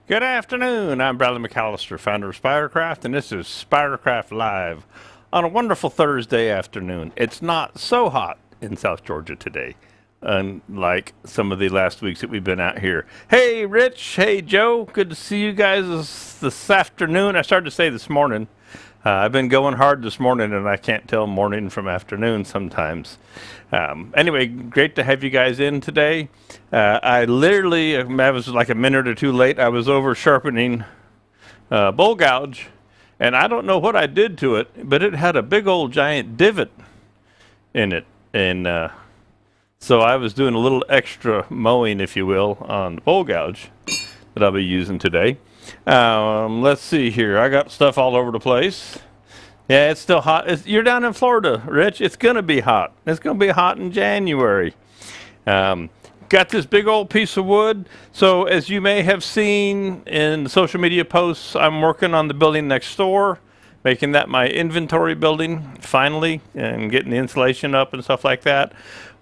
Good afternoon. I'm Bradley McAllister, founder of Spiracraft, and this is Spiracraft Live on a wonderful Thursday afternoon. It's not so hot in South Georgia today, unlike some of the last weeks that we've been out here. Hey, Rich. Hey, Joe. Good to see you guys this afternoon. I started to say this morning. I've been going hard this morning, and I can't tell morning from afternoon sometimes. Anyway, great to have you guys in today. I was like a minute or two late. I was over sharpening bowl gouge, and I don't know what I did to it, but it had a big old giant divot in it. And so I was doing a little extra mowing, if you will, on the bowl gouge that I'll be using today. Let's see here. I got stuff all over the place. Yeah, it's still hot. You're down in Florida, Rich. It's going to be hot. It's going to be hot in January. Got this big old piece of wood. So as you may have seen in the social media posts, I'm working on the building next door, making that my inventory building finally, and getting the insulation up and stuff like that.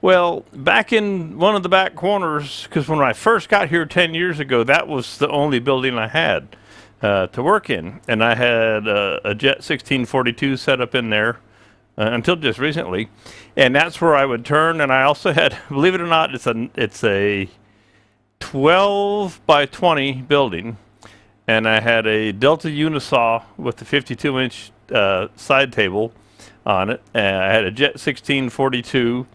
Well, back in one of the back corners, because when I first got here 10 years ago, that was the only building I had to work in. And I had a Jet 1642 set up in there until just recently. And that's where I would turn. And I also had, believe it or not, it's a 12 by 20 building. And I had a Delta Unisaw with a 52-inch side table on it. And I had a Jet 1642.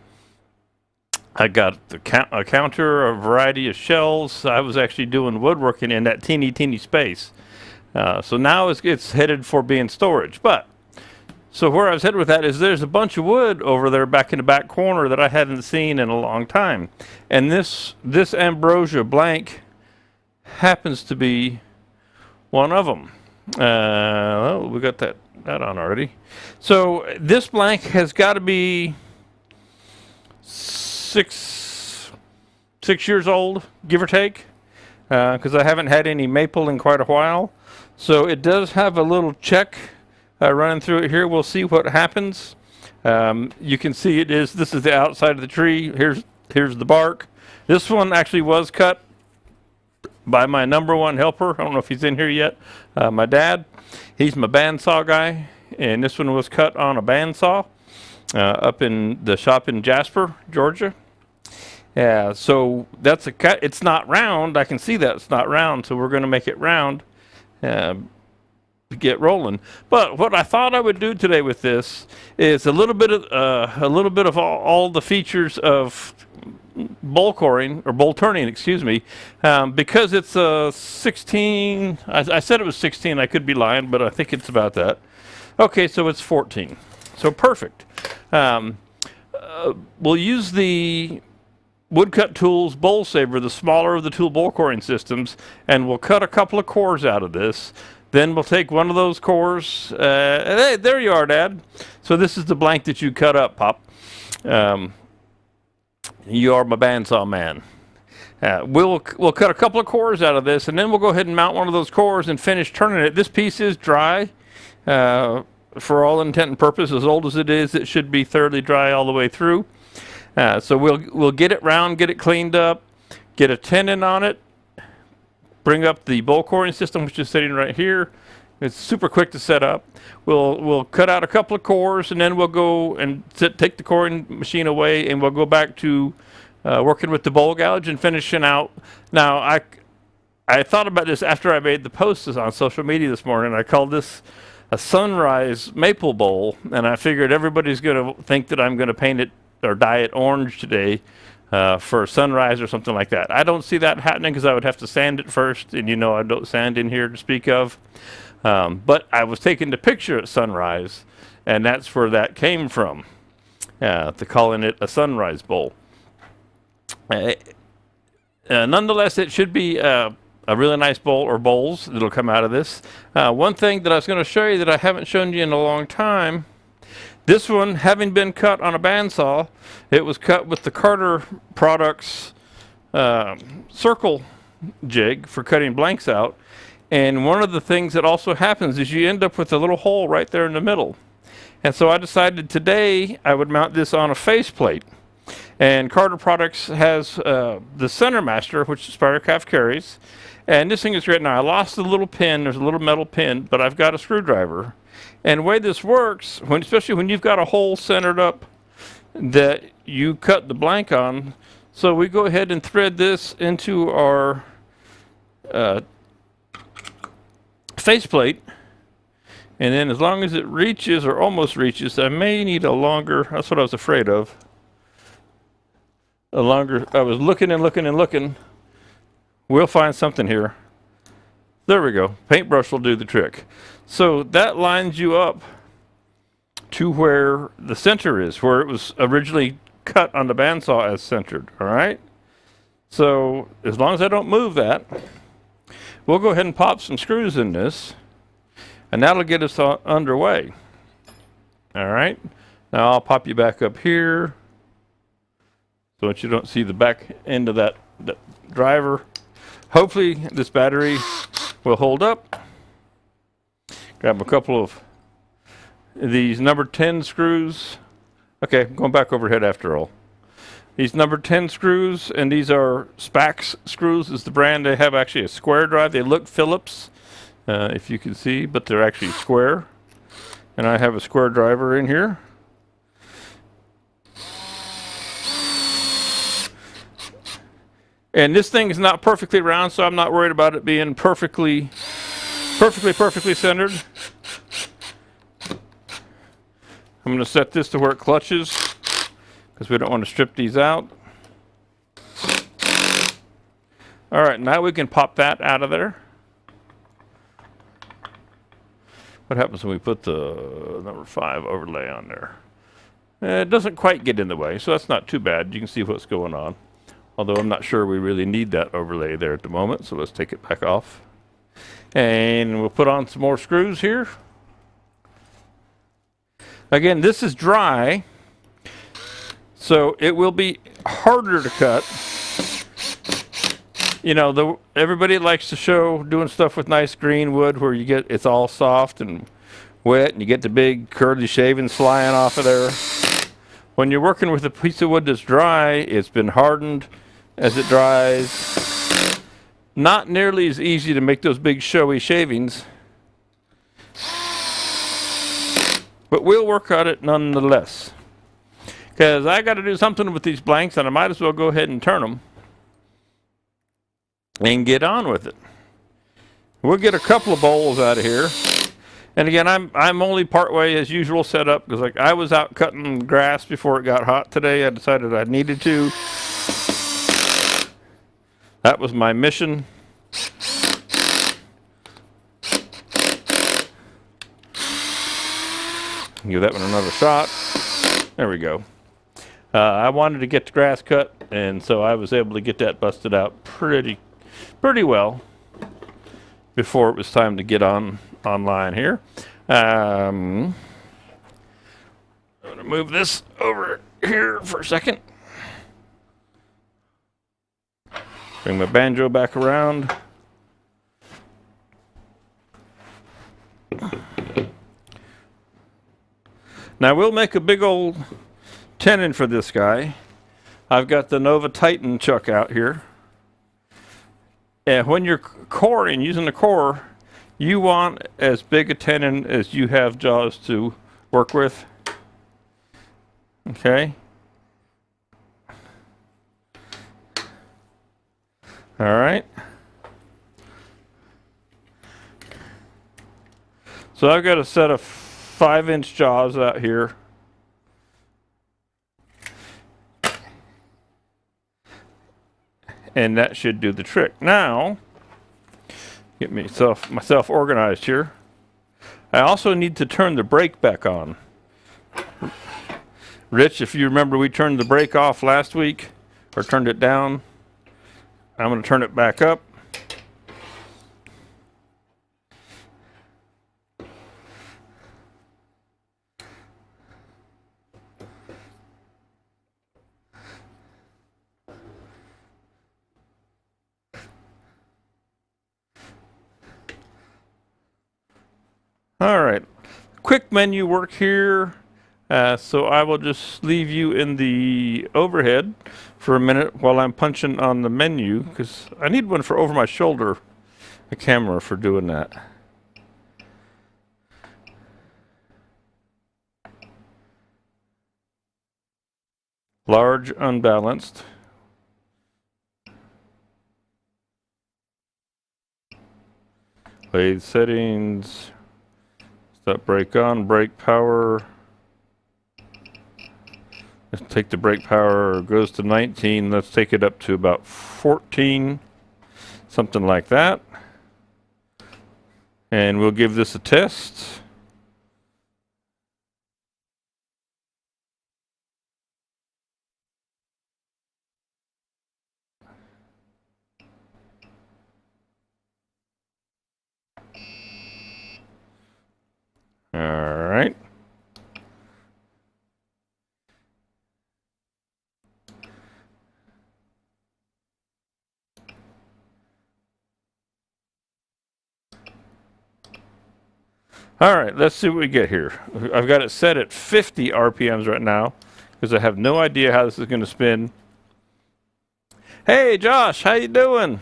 I got a counter, a variety of shelves. I was actually doing woodworking in that teeny space. So now it's headed for being storage. So where I was headed with that is there's a bunch of wood over there back in the back corner that I hadn't seen in a long time. And this ambrosia blank happens to be one of them. Well, we got that on already. So this blank has got to be six years old, give or take, because I haven't had any maple in quite a while. So it does have a little check running through it here. We'll see what happens. You can see this is the outside of the tree. Here's the bark. This one actually was cut by my number one helper. I don't know if he's in here yet. My dad. He's my bandsaw guy, and this one was cut on a bandsaw up in the shop in Jasper, Georgia. Yeah, so that's a cut. It's not round. I can see that it's not round, so we're going to make it round to get rolling. But what I thought I would do today with this is a little bit of all the features of bowl coring or bowl turning, excuse me, because it's a 16. I said it was 16. I could be lying, but I think it's about that. Okay, so it's 14. So perfect. We'll use the Woodcut Tools Bowlsaver, the smaller of the two bowl coring systems, and we'll cut a couple of cores out of this. Then we'll take one of those cores. Hey, there you are, Dad. So this is the blank that you cut up, Pop. You are my bandsaw man. We'll cut a couple of cores out of this, and then we'll go ahead and mount one of those cores and finish turning it. This piece is dry. For all intent and purpose, as old as it is, it should be thoroughly dry all the way through. So we'll get it round, get it cleaned up, get a tenon on it, bring up the bowl coring system, which is sitting right here. It's super quick to set up. We'll cut out a couple of cores, and then we'll go and take the coring machine away, and we'll go back to working with the bowl gouge and finishing out. Now, I thought about this after I made the posts on social media this morning. I called this a sunrise maple bowl, and I figured everybody's going to think that I'm going to paint it or dye it orange today for sunrise or something like that. I don't see that happening because I would have to sand it first, and you know I don't sand in here to speak of. But I was taking the picture at sunrise, and that's where that came from, to calling it a sunrise bowl. Nonetheless, it should be a really nice bowl or bowls that'll come out of this. One thing that I was going to show you that I haven't shown you in a long time, this one, having been cut on a bandsaw, it was cut with the Carter Products circle jig for cutting blanks out. And one of the things that also happens is you end up with a little hole right there in the middle. And so I decided today I would mount this on a faceplate. And Carter Products has the Center Master, which Spiracraft carries, And this thing is great. Now, I lost the little pin. There's a little metal pin, but I've got a screwdriver. And the way this works, especially when you've got a hole centered up that you cut the blank on, so we go ahead and thread this into our faceplate. And then as long as it reaches or almost reaches, I may need a longer, that's what I was afraid of. I was looking and looking and looking. We'll find something here. There we go. Paintbrush will do the trick. So that lines you up to where the center is, where it was originally cut on the bandsaw as centered, all right? So as long as I don't move that, we'll go ahead and pop some screws in this, and that'll get us underway. All right? Now I'll pop you back up here so that you don't see the back end of that driver. Hopefully this battery will hold up. Grab a couple of these number 10 screws. Okay, I'm going back overhead after all. These number 10 screws, and these are Spax screws is the brand. They have actually a square drive. They look Phillips, if you can see, but they're actually square. And I have a square driver in here. And this thing is not perfectly round, so I'm not worried about it being perfectly centered. I'm going to set this to where it clutches, because we don't want to strip these out. All right, now we can pop that out of there. What happens when we put the number 5 overlay on there? It doesn't quite get in the way, so that's not too bad. You can see what's going on. Although I'm not sure we really need that overlay there at the moment, so let's take it back off. And we'll put on some more screws here. Again, this is dry, so it will be harder to cut. You know, everybody likes to show doing stuff with nice green wood where it's all soft and wet and you get the big curly shavings flying off of there. When you're working with a piece of wood that's dry, it's been hardened as it dries. Not nearly as easy to make those big showy shavings, but we'll work on it nonetheless. Because I got to do something with these blanks, and I might as well go ahead and turn them and get on with it. We'll get a couple of bowls out of here. And again, I'm only partway as usual set up, because like I was out cutting grass before it got hot today. I decided I needed to. That was my mission. Give that one another shot. There we go. I wanted to get the grass cut, and so I was able to get that busted out pretty well before it was time to get online here. I'm going to move this over here for a second. Bring my banjo back around. Now we'll make a big old tenon for this guy. I've got the Nova Titan chuck out here. And when you're coring, using the core, you want as big a tenon as you have jaws to work with. Okay. All right. So I've got a set of 5-inch jaws out here. And that should do the trick. Now, get myself organized here. I also need to turn the brake back on. Rich, if you remember, we turned the brake off last week, or turned it down. I'm going to turn it back up. All right, quick menu work here. So I will just leave you in the overhead for a minute while I'm punching on the menu, because I need one for over my shoulder a camera for doing that. Large, unbalanced. Lathe settings. Stop brake on, brake power. Let's take the brake power, goes to 19. Let's take it up to about 14, something like that. And we'll give this a test. All right. All right, let's see what we get here. I've got it set at 50 RPMs right now because I have no idea how this is going to spin. Hey, Josh, how you doing?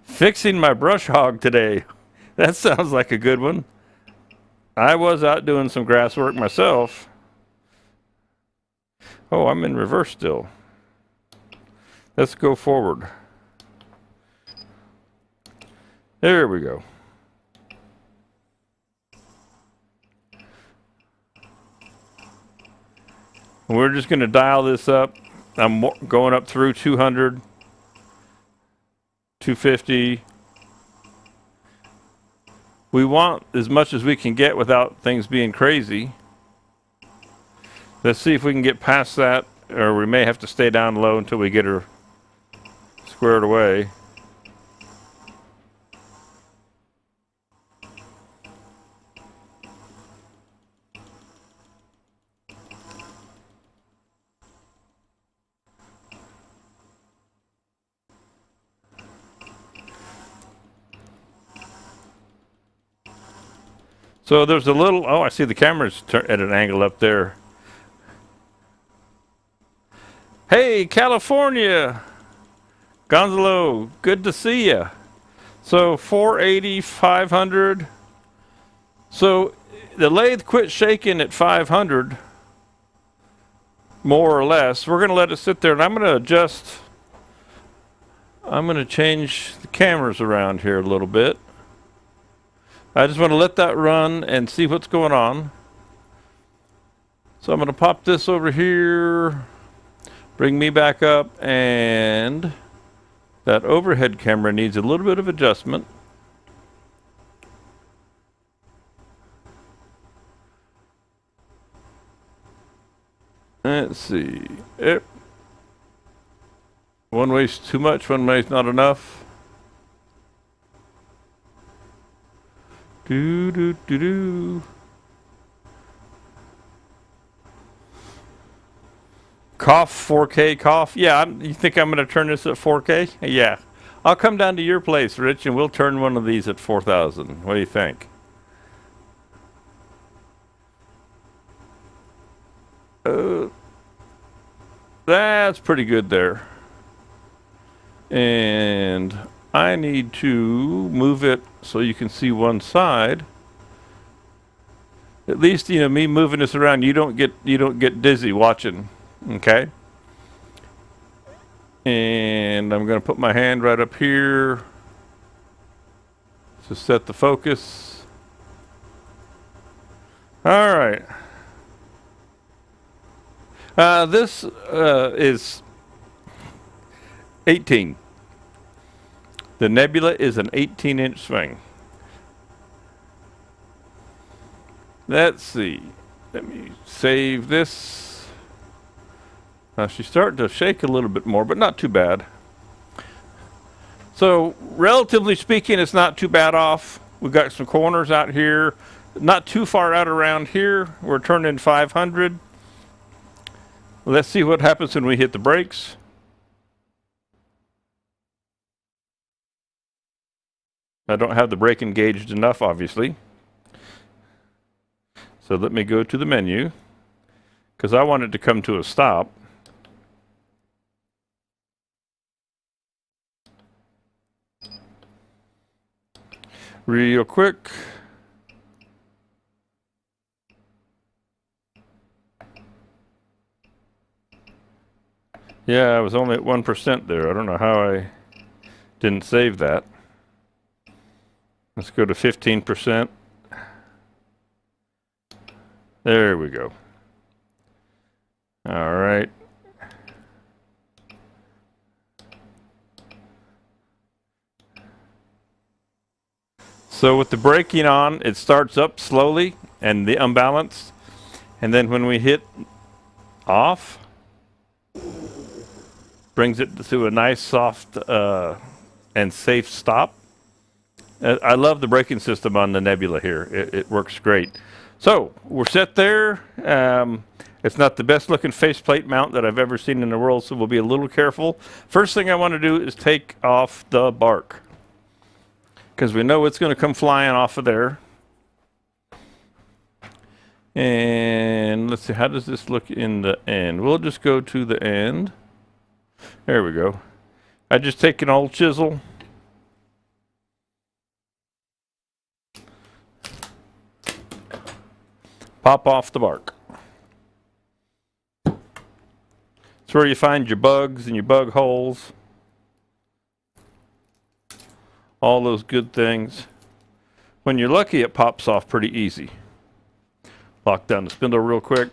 Fixing my brush hog today. That sounds like a good one. I was out doing some grass work myself. Oh, I'm in reverse still. Let's go forward. There we go. We're just going to dial this up. I'm going up through 200, 250. We want as much as we can get without things being crazy. Let's see if we can get past that, or we may have to stay down low until we get her squared away. So there's a little, oh, I see the camera's at an angle up there. Hey, California! Gonzalo, good to see ya. So 480, 500. So the lathe quit shaking at 500, more or less. We're going to let it sit there, and I'm going to adjust. I'm going to change the cameras around here a little bit. I just want to let that run and see what's going on. So I'm going to pop this over here, bring me back up, and that overhead camera needs a little bit of adjustment. Let's see. One way's too much, one way's not enough. Do do do do. Cough 4K cough. Yeah, you think I'm going to turn this at 4K? Yeah, I'll come down to your place, Rich, and we'll turn one of these at 4,000. What do you think? That's pretty good there. And I need to move it so you can see one side. At least, you know, me moving this around, you don't get dizzy watching. Okay? And I'm going to put my hand right up here to set the focus. All right. This is 18. The Nebula is an 18-inch swing. Let's see. Let me save this. Now she's starting to shake a little bit more, but not too bad. So, relatively speaking, it's not too bad off. We've got some corners out here. Not too far out around here. We're turning 500. Let's see what happens when we hit the brakes. I don't have the brake engaged enough, obviously. So let me go to the menu, because I want it to come to a stop. real quick. Yeah, I was only at 1% there. I don't know how I didn't save that. Let's go to 15%. There we go. All right. So with the braking on, it starts up slowly and the unbalanced. And then when we hit off, brings it to a nice, soft, and safe stop. I love the braking system on the Nebula here. It works great. So we're set there. It's not the best looking faceplate mount that I've ever seen in the world, so we'll be a little careful. First thing I want to do is take off the bark, because we know it's going to come flying off of there. And let's see, how does this look in the end? We'll just go to the end. There we go. I just take an old chisel. Pop off the bark. It's where you find your bugs and your bug holes. All those good things. When you're lucky, it pops off pretty easy. Lock down the spindle real quick.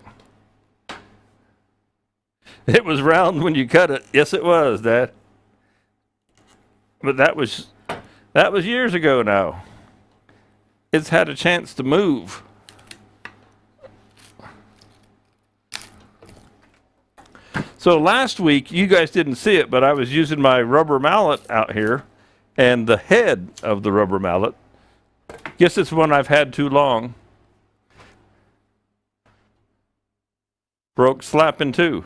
It was round when you cut it. Yes, it was, Dad. But that was years ago now. It's had a chance to move. So last week, you guys didn't see it, but I was using my rubber mallet out here, and the head of the rubber mallet, guess it's one I've had too long, broke slap in two.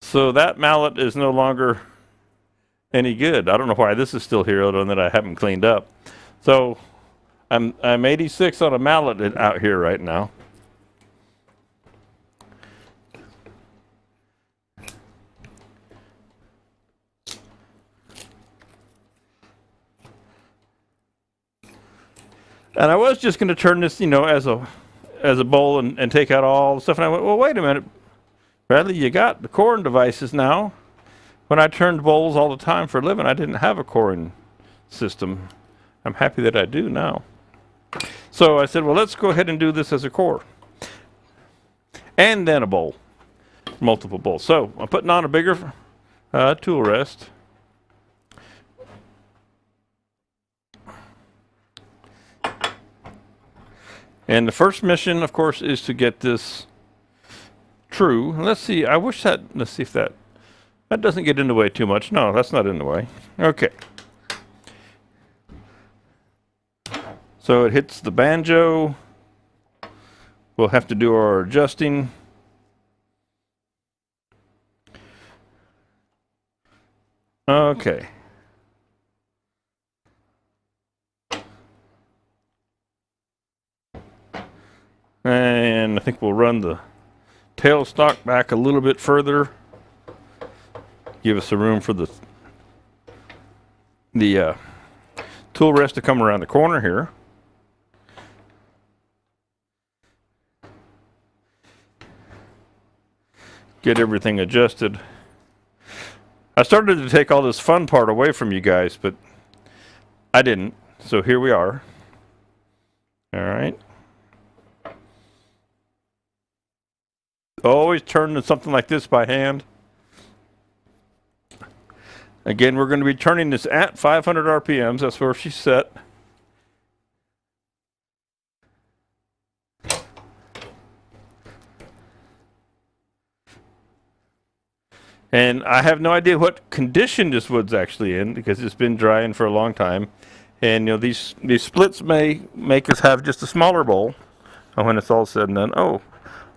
So that mallet is no longer any good. I don't know why this is still here, other than that I haven't cleaned up. So I'm 86 on a mallet out here right now. And I was just going to turn this, as a bowl and take out all the stuff. And I went, well, wait a minute, Bradley, you got the coring devices now. When I turned bowls all the time for a living, I didn't have a coring system. I'm happy that I do now. So I said, well, let's go ahead and do this as a core. And then a bowl, multiple bowls. So I'm putting on a bigger tool rest. And the first mission, of course, is to get this true. Let's see, let's see if that doesn't get in the way too much. No, that's not in the way. Okay. So it hits the banjo. We'll have to do our adjusting. Okay. And I think we'll run the tailstock back a little bit further. Give us some room for the tool rest to come around the corner here. Get everything adjusted. I started to take all this fun part away from you guys, but I didn't. So here we are. All right. Always turn something like this by hand. Again, we're going to be turning this at 500 RPMs. That's where she's set. And I have no idea what condition this wood's actually in, because it's been drying for a long time. And these splits may make us have just a smaller bowl. And when it's all said and done, oh,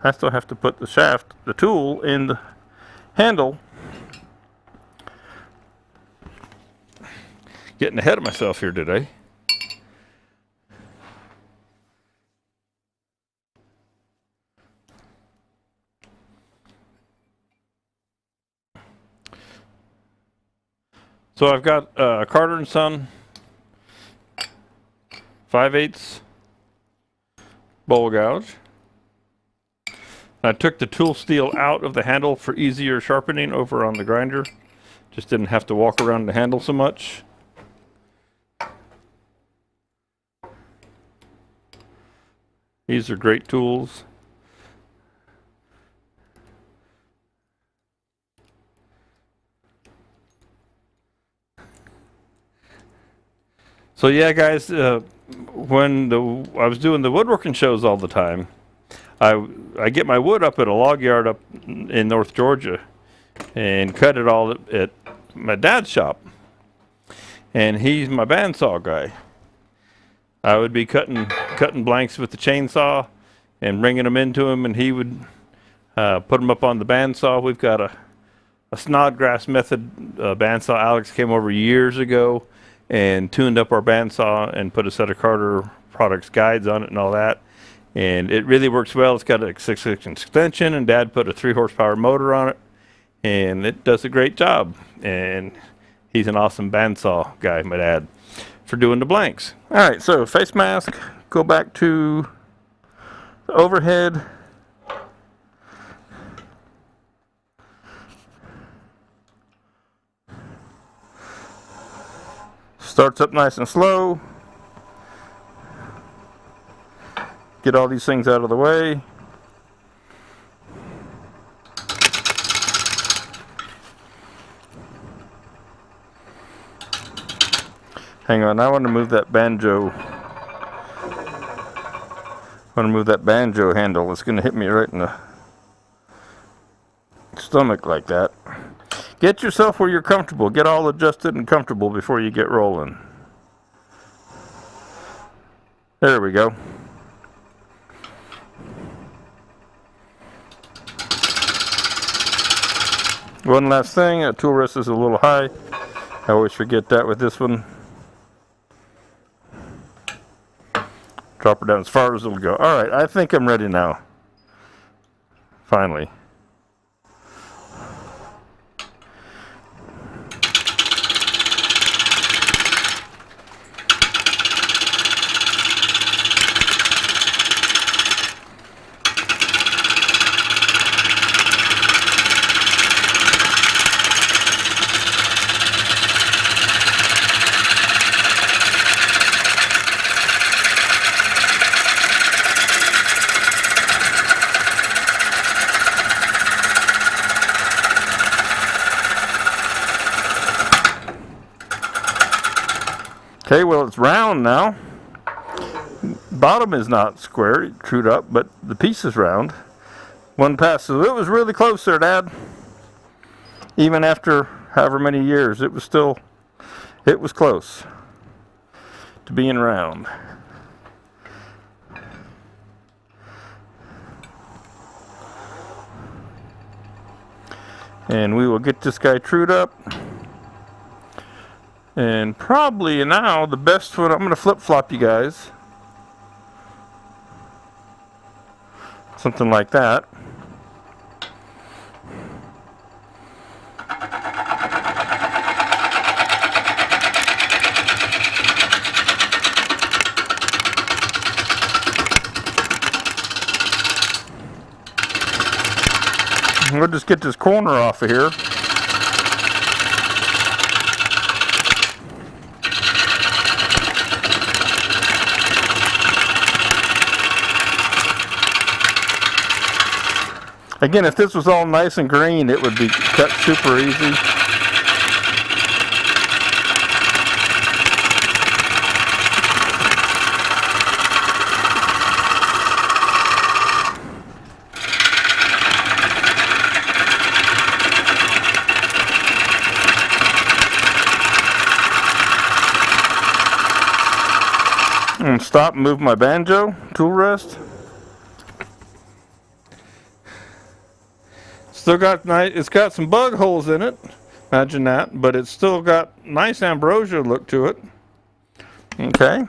I still have to put the tool in the handle. Getting ahead of myself here today. So I've got Carter & Son 5/8 bowl gouge. I took the tool steel out of the handle for easier sharpening over on the grinder. Just didn't have to walk around the handle so much. These are great tools. So yeah, guys, when I was doing the woodworking shows all the time, I get my wood up at a log yard up in North Georgia and cut it all at my dad's shop. And he's my bandsaw guy. I would be cutting blanks with the chainsaw and bringing them into him, and he would put them up on the bandsaw. We've got a Snodgrass method bandsaw. Alex came over years ago and tuned up our bandsaw and put a set of Carter Products guides on it and all that. And it really works well. It's got a 6-inch extension, and Dad put a 3-horsepower motor on it, and it does a great job. And he's an awesome bandsaw guy, my dad, for doing the blanks. All right, so face mask, go back to the overhead. Starts up nice and slow. Get all these things out of the way. Hang on, I want to move that banjo. I want to move that banjo handle. It's going to hit me right in the stomach like that. Get yourself where you're comfortable. Get all adjusted and comfortable before you get rolling. There we go. One last thing, that tool rest is a little high. I always forget that with this one. Drop her down as far as it'll go. Alright, I think I'm ready now. Finally. Okay, well, it's round now. Bottom is not square, trued up, but the piece is round. One pass, so it was really close there, Dad. Even after however many years, it was close to being round. And we will get this guy trued up. And probably now the best one, I'm going to flip-flop you guys. Something like that. We'll just get this corner off of here. Again, if this was all nice and green, it would be cut super easy. And stop and move my banjo tool rest. Still got nice, it's got some bug holes in it, imagine that, but it's still got nice ambrosia look to it. Okay.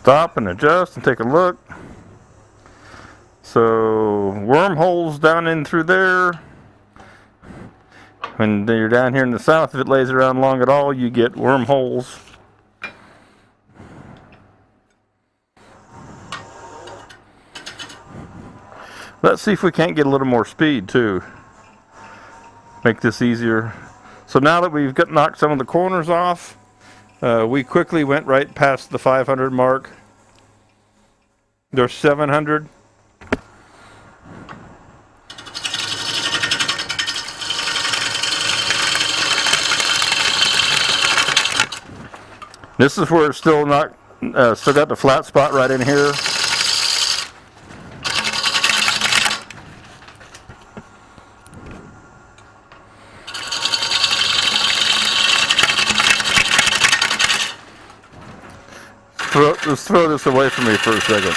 stop and adjust and take a look. So wormholes down in through there. When you're down here in the south, if it lays around long at all, you get wormholes. Let's see if we can't get a little more speed too. Make this easier. So now that we've knocked some of the corners off, we quickly went right past the 500 mark. There's 700. This is where it's still not, still got the flat spot right in here. Let's throw this away from me for a second.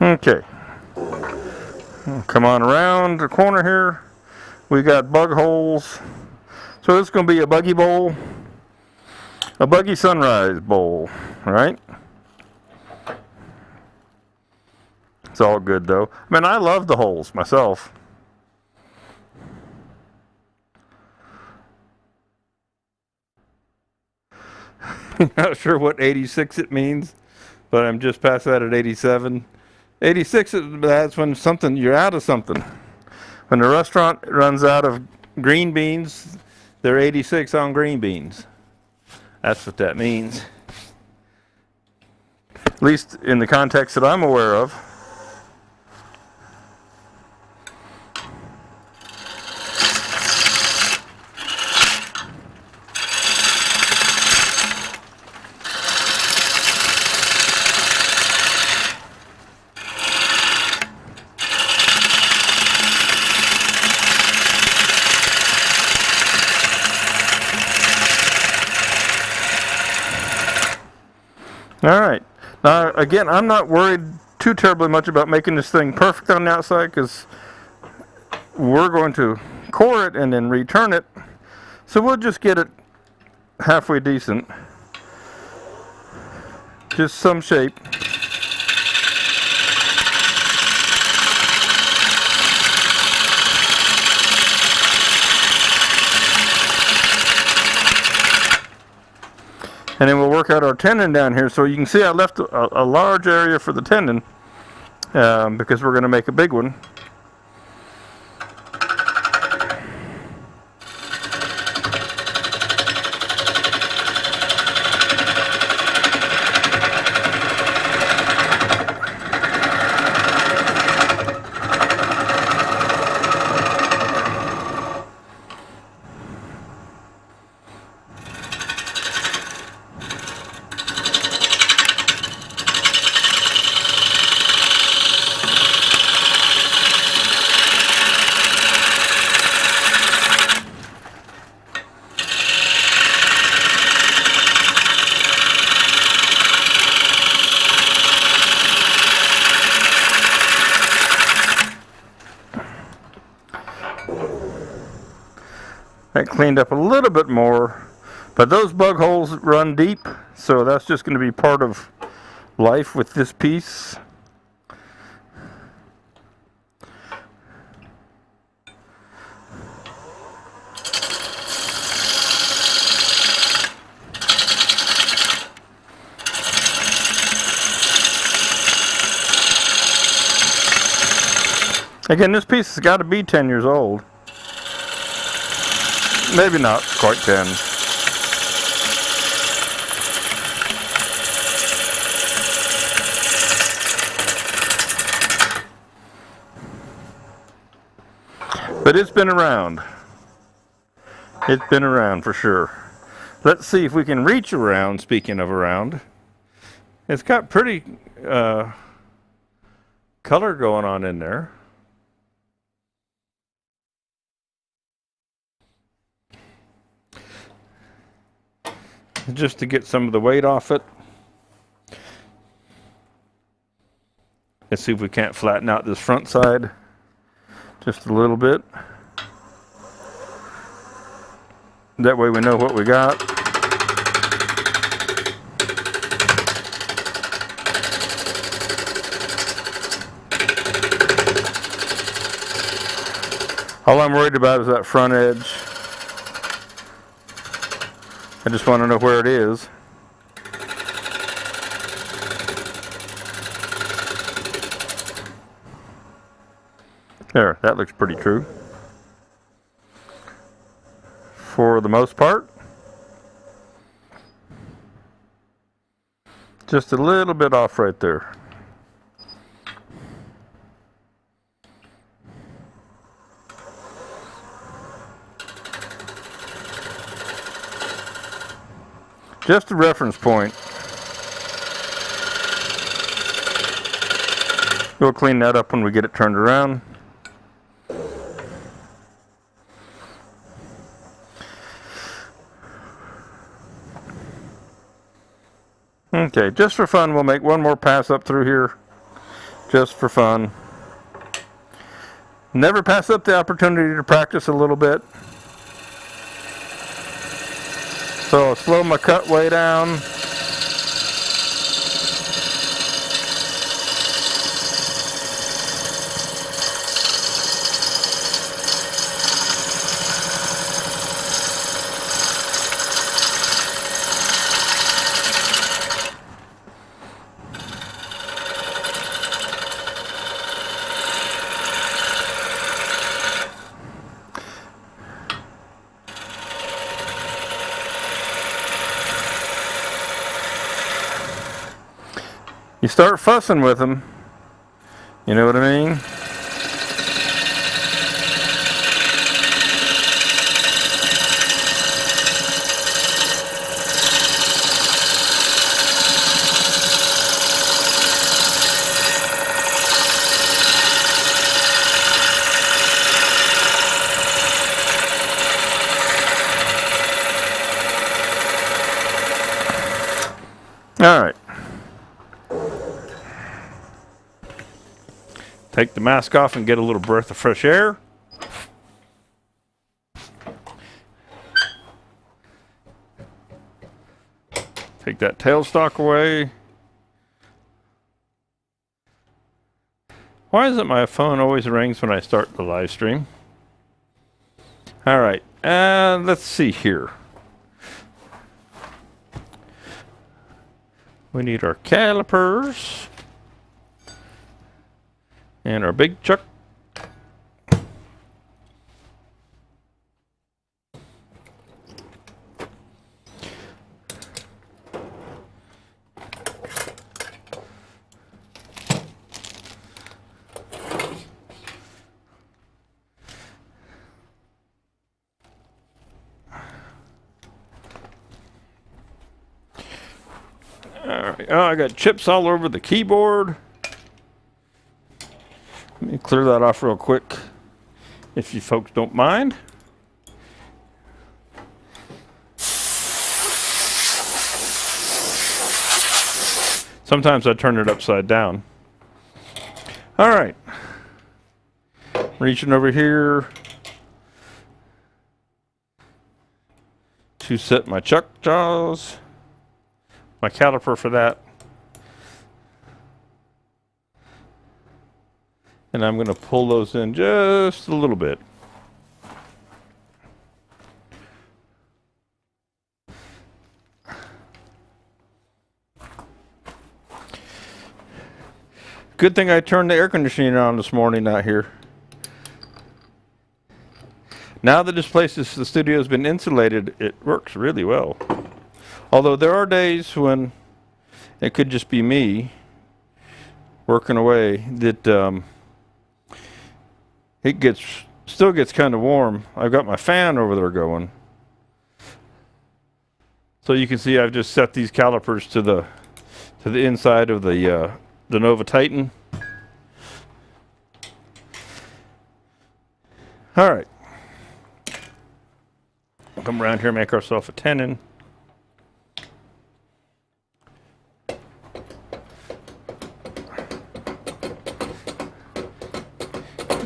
Okay. Come on around the corner here. We got bug holes. So this is going to be a buggy bowl. A buggy sunrise bowl, right? It's all good though. I mean, I love the holes myself. Not sure what 86 it means, but I'm just past that at 87. 86, that's when something, you're out of something. When the restaurant runs out of green beans, they're 86 on green beans. That's what that means. At least in the context that I'm aware of. All right. Now, again, I'm not worried too terribly much about making this thing perfect on the outside because we're going to core it and then return it. So we'll just get it halfway decent. Just some shape. And then we'll work out our tendon down here. So you can see I left a large area for the tendon because we're going to make a big one. That cleaned up a little bit more, but those bug holes run deep, so that's just going to be part of life with this piece. Again, this piece has got to be 10 years old. Maybe not quite 10. But it's been around. It's been around for sure. Let's see if we can reach around, speaking of around. It's got pretty color going on in there. Just to get some of the weight off it. Let's see if we can't flatten out this front side just a little bit. That way we know what we got. All I'm worried about is that front edge. I just want to know where it is. There, that looks pretty true. For the most part. Just a little bit off right there. Just a reference point. We'll clean that up when we get it turned around. Okay, just for fun, we'll make one more pass up through here. Just for fun. Never pass up the opportunity to practice a little bit. So I'll slow my cut way down. You start fussing with them, you know what I mean? All right. Take the mask off and get a little breath of fresh air. Take that tailstock away. Why is it my phone always rings when I start the live stream? All right, let's see here. We need our calipers. And our big chuck. All right. Oh, I got chips all over the keyboard. Let me clear that off real quick, if you folks don't mind. Sometimes I turn it upside down. All right. Reaching over here to set my chuck jaws, my caliper for that. And I'm going to pull those in just a little bit. Good thing I turned the air conditioning on this morning out here. Now that this place is, the studio has been insulated, it works really well. Although there are days when it could just be me working away that it still gets kind of warm. I've got my fan over there going. So you can see I've just set these calipers to the inside of the Nova Titan. All right. Come around here, make ourselves a tenon.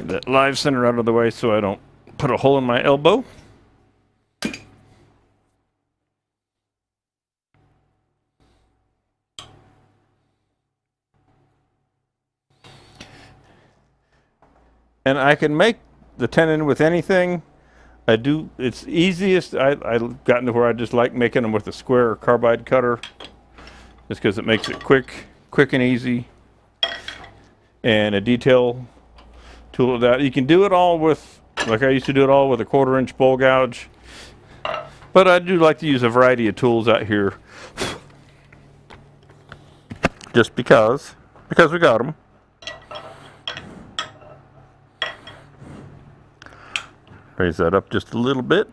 Get that live center out of the way so I don't put a hole in my elbow. And I can make the tenon with anything. I do. It's easiest. I've gotten to where I just like making them with a square or carbide cutter, just because it makes it quick and easy. And a detail tool of that. You can do it all with, like I used to do it all with a 1/4-inch bowl gouge. But I do like to use a variety of tools out here, just because we got them. Raise that up just a little bit.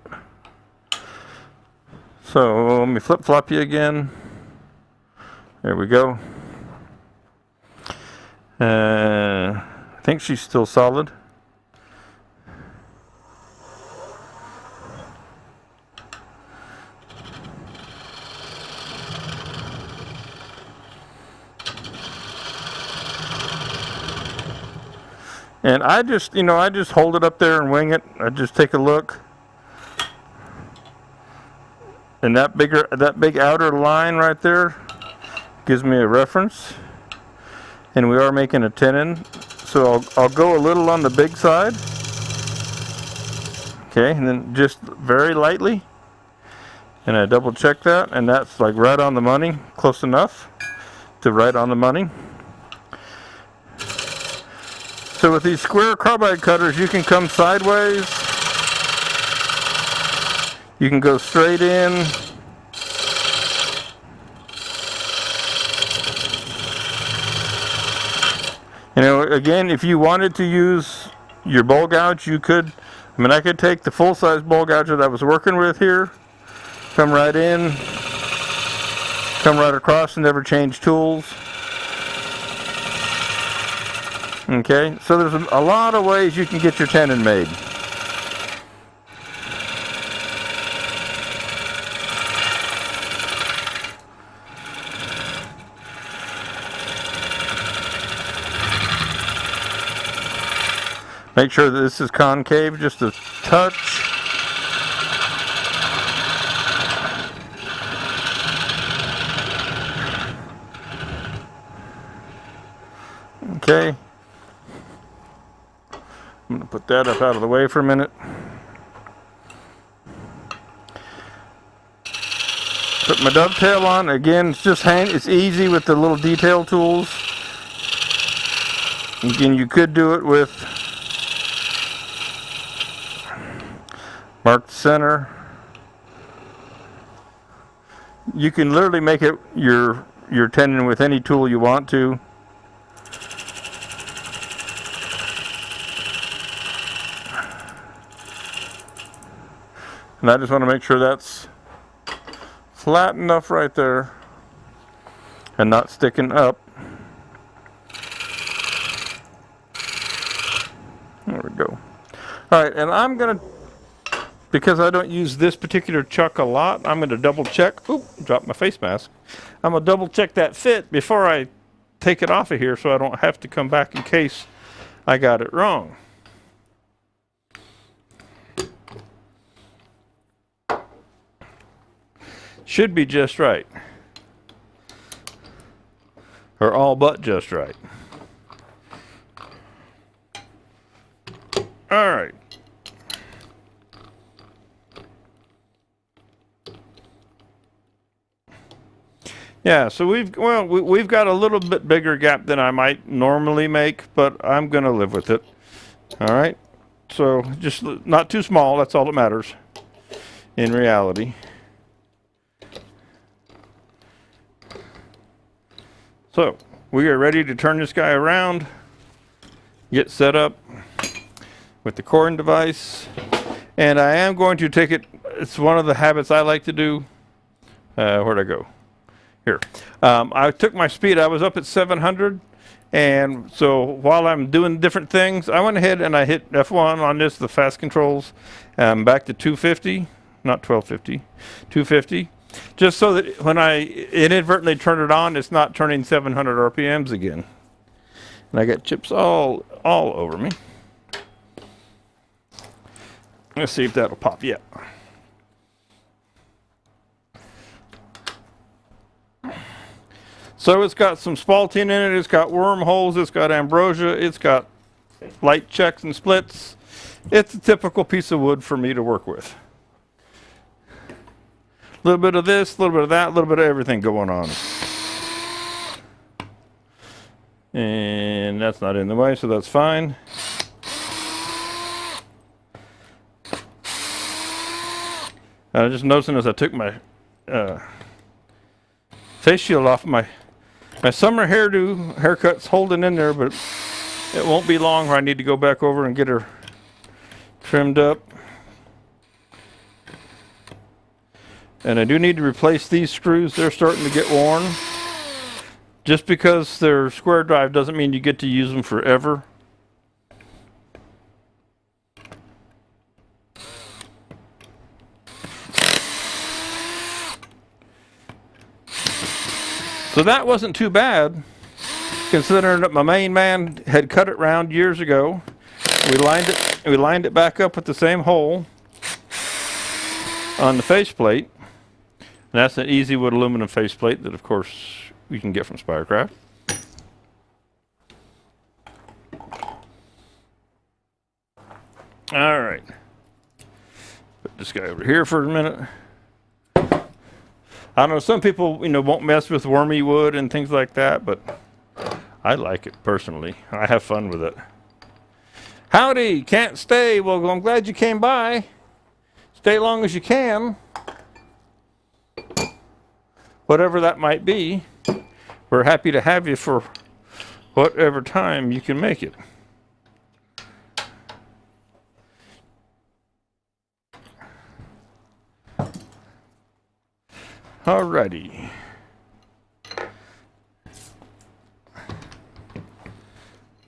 So let me flip-flop you again. There we go. I think she's still solid. And I just hold it up there and wing it. I just take a look. And that big outer line right there gives me a reference. And we are making a tenon. So I'll go a little on the big side. Okay, and then just very lightly. And I double check that, and that's like right on the money, close enough to right on the money. So with these square carbide cutters, you can come sideways, you can go straight in, you know, again, if you wanted to use your bowl gouge, you could. I mean, I could take the full-size bowl gouge that I was working with here, come right in, come right across, and never change tools. Okay, so there's a lot of ways you can get your tenon made. Make sure that this is concave just a touch. Okay. I'm going to put that up out of the way for a minute. Put my dovetail on. Again, it's just it's easy with the little detail tools. Again, you could do it with mark the center. You can literally make it your tenon with any tool you want to. And I just want to make sure that's flat enough right there and not sticking up. There we go. Alright, and I'm going to, because I don't use this particular chuck a lot, I'm going to double check. Oop, dropped my face mask. I'm going to double check that fit before I take it off of here so I don't have to come back in case I got it wrong. Should be just right. Or all but just right. All right. Yeah, so we've got a little bit bigger gap than I might normally make, but I'm going to live with it. All right. So just not too small, that's all that matters in reality. So we are ready to turn this guy around, get set up with the coring device, and I am going to take it. It's one of the habits I like to do. Where'd I go? Here. I took my speed. I was up at 700, and so while I'm doing different things, I went ahead and I hit F1 on this, the fast controls, back to 250, not 1250, 250. Just so that when I inadvertently turn it on, it's not turning 700 RPMs again. And I got chips all over me. Let's see if that'll pop yet. So it's got some spalting in it, it's got wormholes, it's got ambrosia, it's got light checks and splits. It's a typical piece of wood for me to work with. A little bit of this, a little bit of that, a little bit of everything going on. And that's not in the way, so that's fine. I just noticing as I took my face shield off, my summer haircut's holding in there, but it won't be long where I need to go back over and get her trimmed up. And I do need to replace these screws. They're starting to get worn. Just because they're square drive doesn't mean you get to use them forever. So that wasn't too bad, considering that my main man had cut it round years ago. We lined it back up with the same hole on the faceplate. And that's an easy wood aluminum faceplate that, of course, you can get from Spirecraft. All right. Put this guy over here for a minute. I know some people, won't mess with wormy wood and things like that, but I like it personally. I have fun with it. Howdy, can't stay. Well, I'm glad you came by. Stay long as you can. Whatever that might be. We're happy to have you for whatever time you can make it. Alrighty.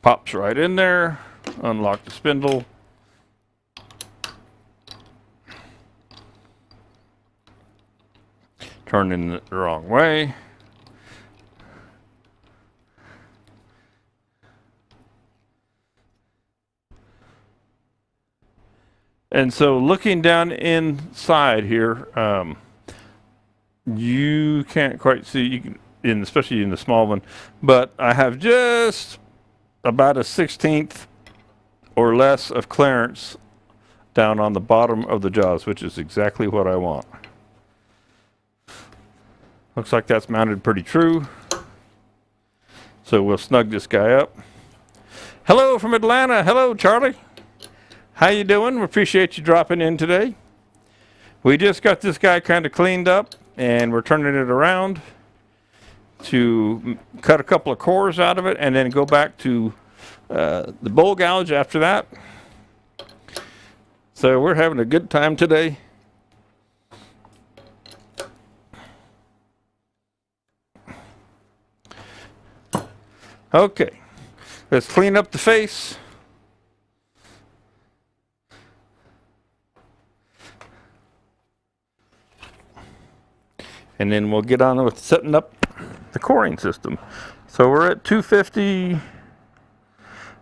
Pops right in there. Unlock the spindle. Turn in the wrong way. And so looking down inside here, you can't quite see, especially in the small one, but I have just about a 1/16 or less of clearance down on the bottom of the jaws, which is exactly what I want. Looks like that's mounted pretty true. So we'll snug this guy up. Hello from Atlanta. Hello, Charlie. How you doing? We appreciate you dropping in today. We just got this guy kind of cleaned up, and we're turning it around to cut a couple of cores out of it and then go back to the bowl gouge after that. So we're having a good time today. Okay, let's clean up the face. And then we'll get on with setting up the coring system. So we're at 250.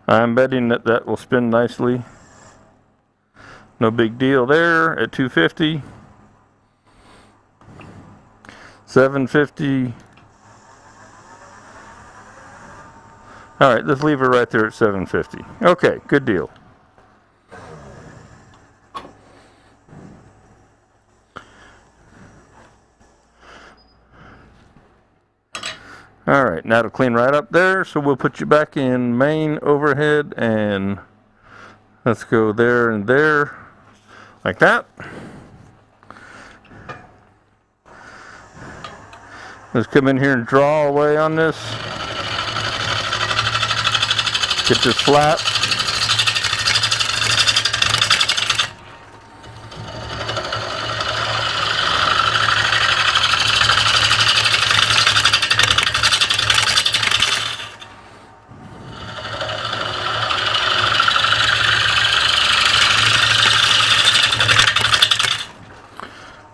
I'm betting that that will spin nicely. No big deal there at 250. 750. All right, let's leave it right there at 750. Okay, good deal. All right, now to clean right up there, so we'll put you back in main overhead, and let's go there and there, like that. Let's come in here and draw away on this. Get this flat.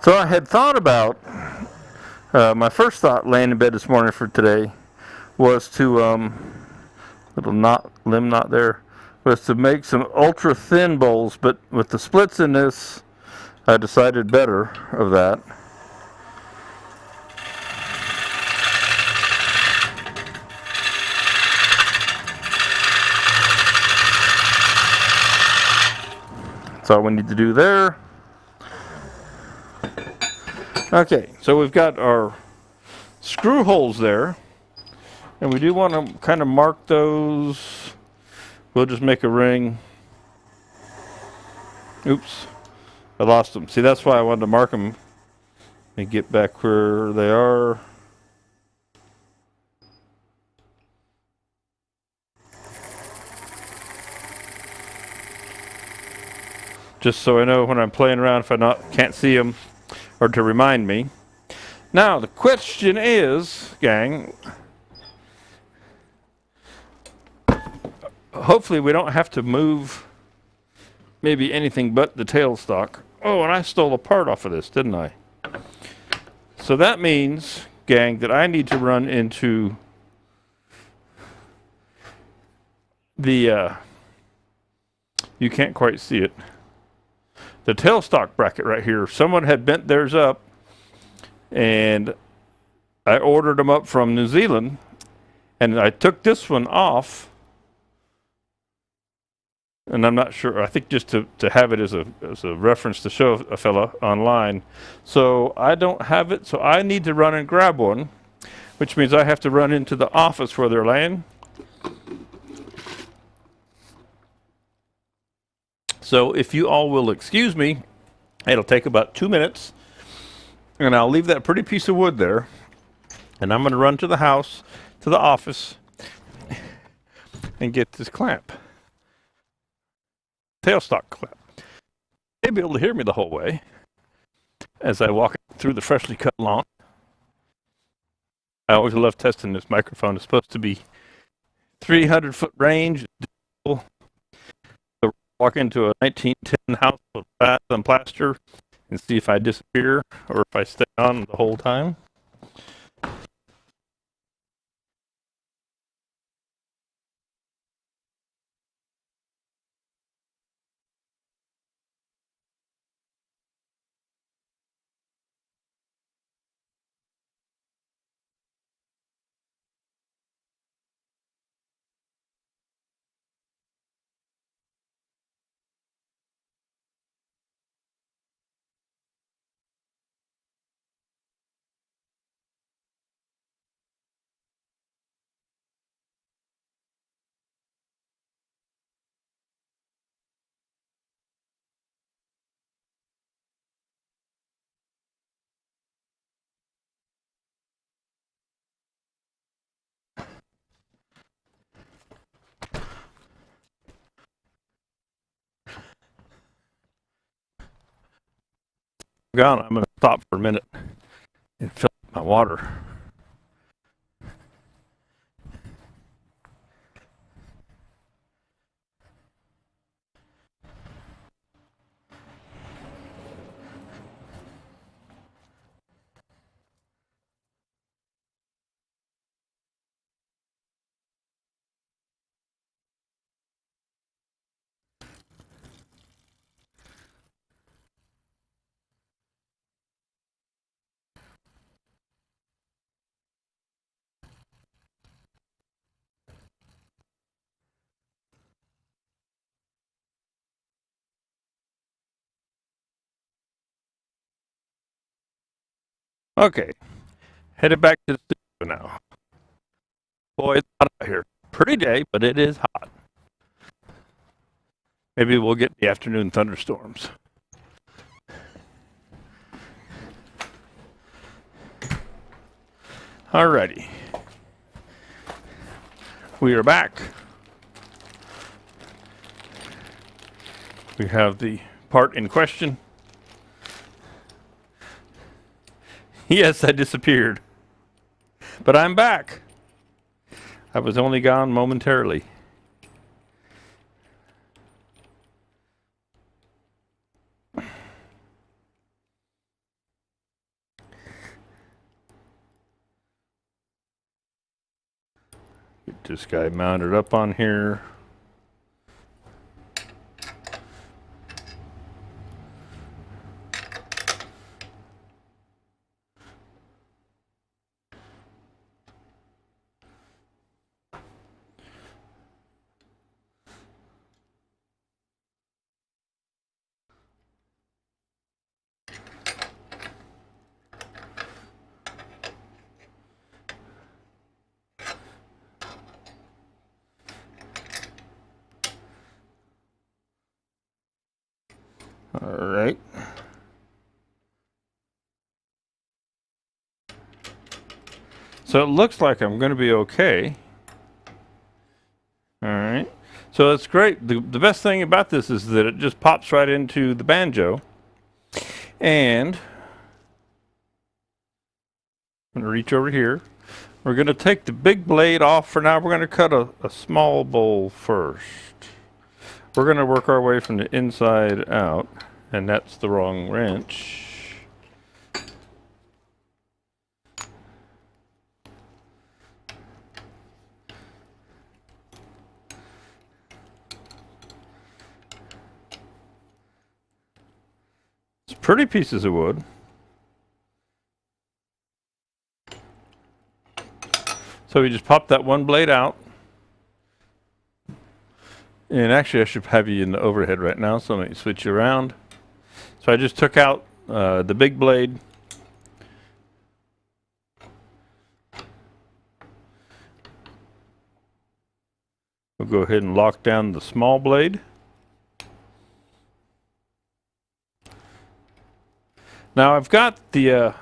So I had thought about, my first thought laying in bed this morning for today was to, little limb knot there, was to make some ultra thin bowls, but with the splits in this, I decided better of that. That's all we need to do there. Okay, so we've got our screw holes there, and we do want to kind of mark those. We'll just make a ring. Oops, I lost them. See, that's why I wanted to mark them and get back where they are. Just so I know when I'm playing around if I can't see them, or to remind me. Now the question is, gang, hopefully we don't have to move maybe anything but the tailstock. Oh, and I stole a part off of this, didn't I? So that means, gang, that I need to run into the, you can't quite see it, the tailstock bracket right here. Someone had bent theirs up, and I ordered them up from New Zealand, and I took this one off, and I'm not sure, I think just to have it as a reference to show a fella online. So I don't have it, so I need to run and grab one, which means I have to run into the office where they're laying. So if you all will excuse me, it'll take about 2 minutes, and I'll leave that pretty piece of wood there, and I'm going to run to the house, to the office, and get this clamp, tailstock clamp. You'll be able to hear me the whole way as I walk through the freshly cut lawn. I always love testing this microphone. It's supposed to be 300-foot range. Walk into a 1910 house with glass and plaster and see if I disappear or if I stay on the whole time. Gone. I'm going to stop for a minute and fill up my water. Okay, headed back to the studio now. Boy, it's hot out here. Pretty day, but it is hot. Maybe we'll get the afternoon thunderstorms. Alrighty. We are back. We have the part in question. Yes, I disappeared. But I'm back. I was only gone momentarily. Get this guy mounted up on here. All right. So it looks like I'm going to be okay. All right. So it's great. The best thing about this is that it just pops right into the banjo. And I'm going to reach over here. We're going to take the big blade off for now. We're going to cut a small bowl first. We're going to work our way from the inside out. And that's the wrong wrench. It's pretty pieces of wood. So we just pop that one blade out. And actually I should have you in the overhead right now, so let me switch you around. So I just took out the big blade. We'll go ahead and lock down the small blade. Now I've got the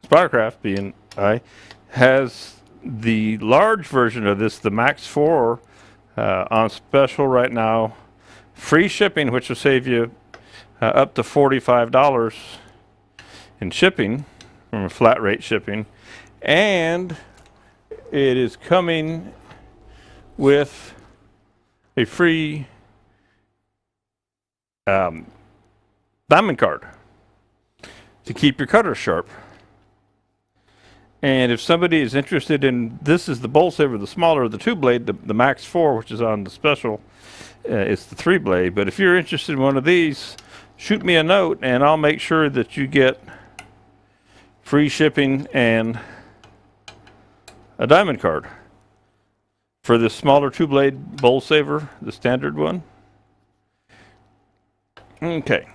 Spidercraft B&I has the large version of this, the Max 4, on special right now. Free shipping, which will save you up to $45 in shipping from flat rate shipping. And it is coming with a free diamond card to keep your cutter sharp. And if somebody is interested in, this is the Bowlsaver, the smaller of the two blade, the Max 4, which is on the special, it's the 3 blade. But if you're interested in one of these, shoot me a note and I'll make sure that you get free shipping and a diamond card for this smaller 2 blade Bowlsaver, the standard one. Okay.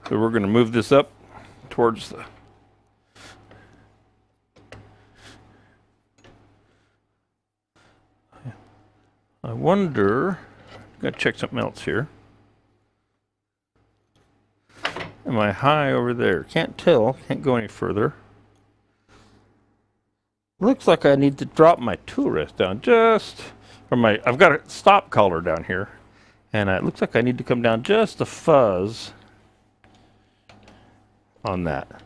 So we're going to move this up towards the I wonder, got to check something else here. Am I high over there? Can't tell, can't go any further. Looks like I need to drop my tool rest down just, or I've got a stop collar down here, and it looks like I need to come down just a fuzz on that.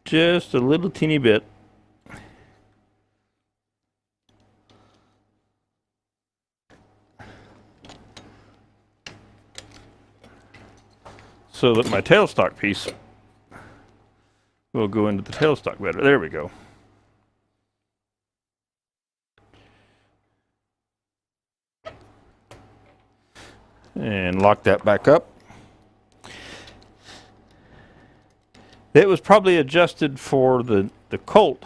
Just a little teeny bit. So that my tailstock piece will go into the tailstock better. There we go. And lock that back up. It was probably adjusted for the Colt,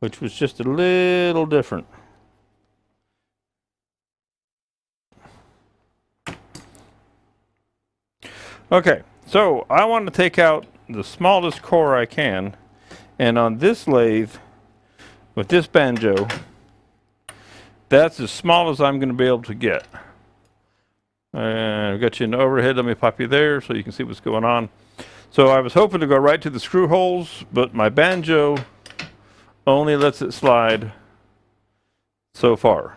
which was just a little different. Okay, so I want to take out the smallest core I can, and on this lathe, with this banjo, that's as small as I'm going to be able to get. And I've got you in the overhead. Let me pop you there so you can see what's going on. So I was hoping to go right to the screw holes, but my banjo only lets it slide so far.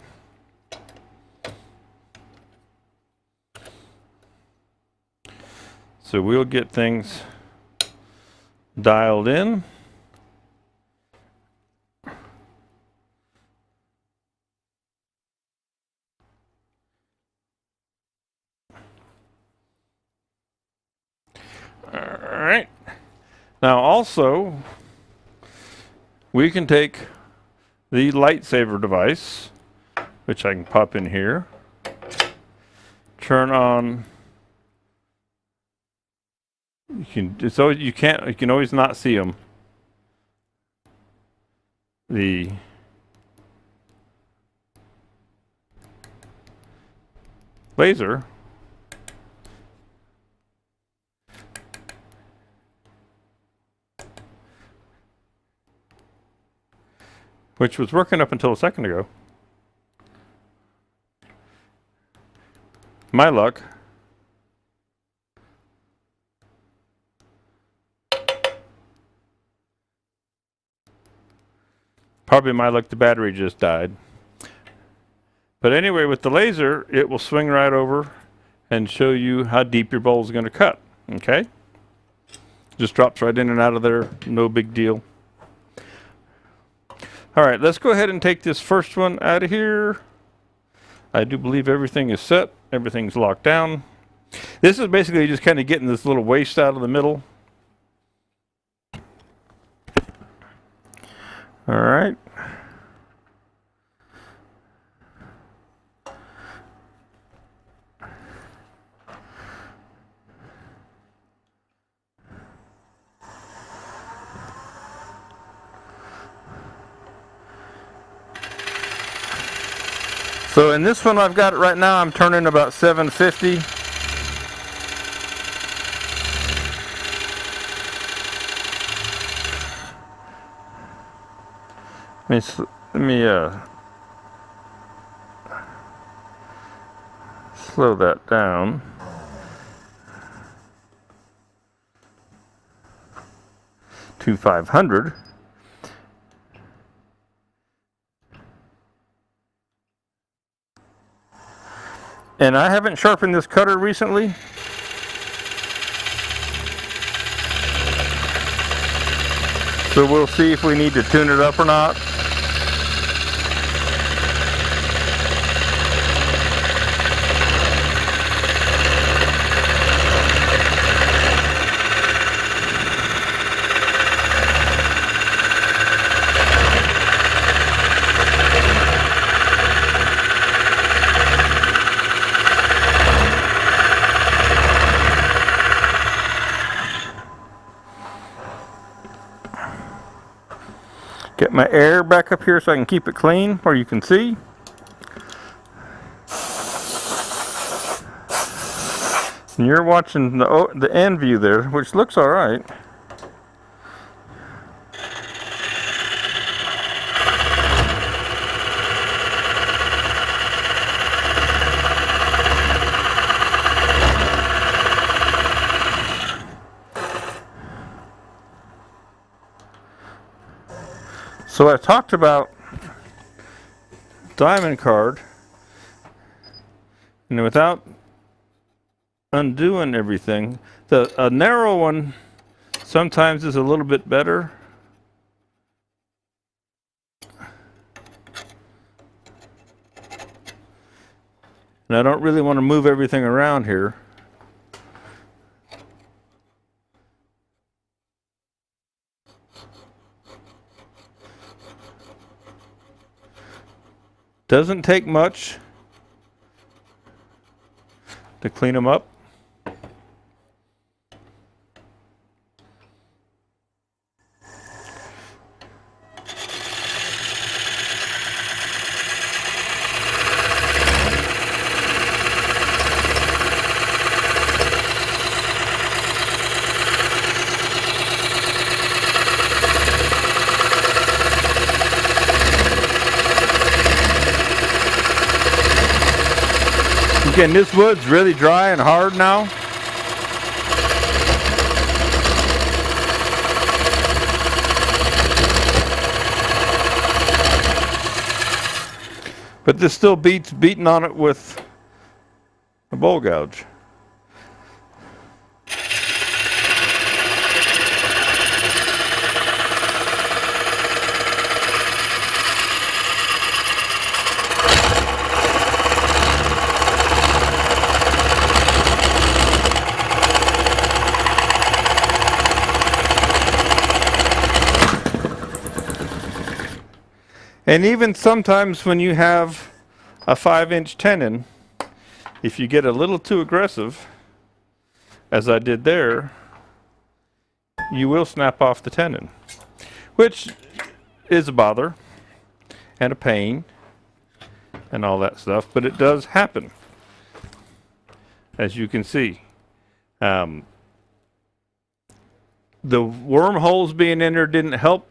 So we'll get things dialed in. All right. Now also, we can take the lightsaber device, which I can pop in here, turn on. You can always not see them. The laser. Which was working up until a second ago. my luck, the battery just died. But anyway, with the laser, it will swing right over and show you how deep your bowl is going to cut. Okay? Just drops right in and out of there. No big deal. All right, let's go ahead and take this first one out of here. I do believe everything is set. Everything's locked down. This is basically just kind of getting this little waste out of the middle. All right. So in this one I've got it right now, I'm turning about 750. Let me slow that down. To 500. And I haven't sharpened this cutter recently. So we'll see if we need to tune it up or not. Get my air back up here so I can keep it clean, where you can see. And you're watching the end view there, which looks all right. So I talked about diamond card, and without undoing everything, a narrow one sometimes is a little bit better. And I don't really want to move everything around here. Doesn't take much to clean them up. Again, this wood's really dry and hard now. But this still beats beating on it with a bowl gouge. And even sometimes when you have a 5-inch tenon, if you get a little too aggressive, as I did there, you will snap off the tenon, which is a bother and a pain and all that stuff, but it does happen, as you can see. The wormholes being in there didn't help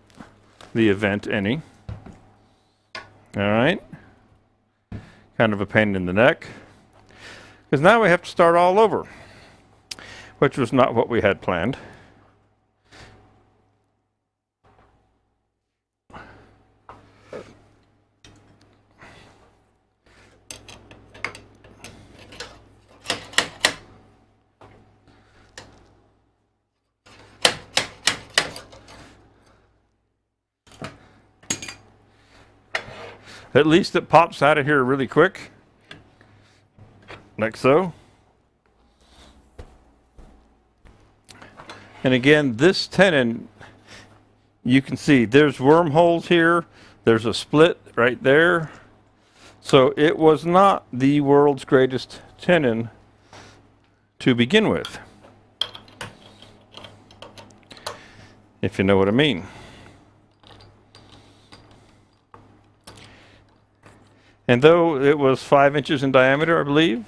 the event any. All right, kind of a pain in the neck. Because now we have to start all over, which was not what we had planned. At least it pops out of here really quick, like so. And again, this tenon, you can see there's wormholes here. There's a split right there. So it was not the world's greatest tenon to begin with, if you know what I mean. And though it was 5 inches in diameter, I believe,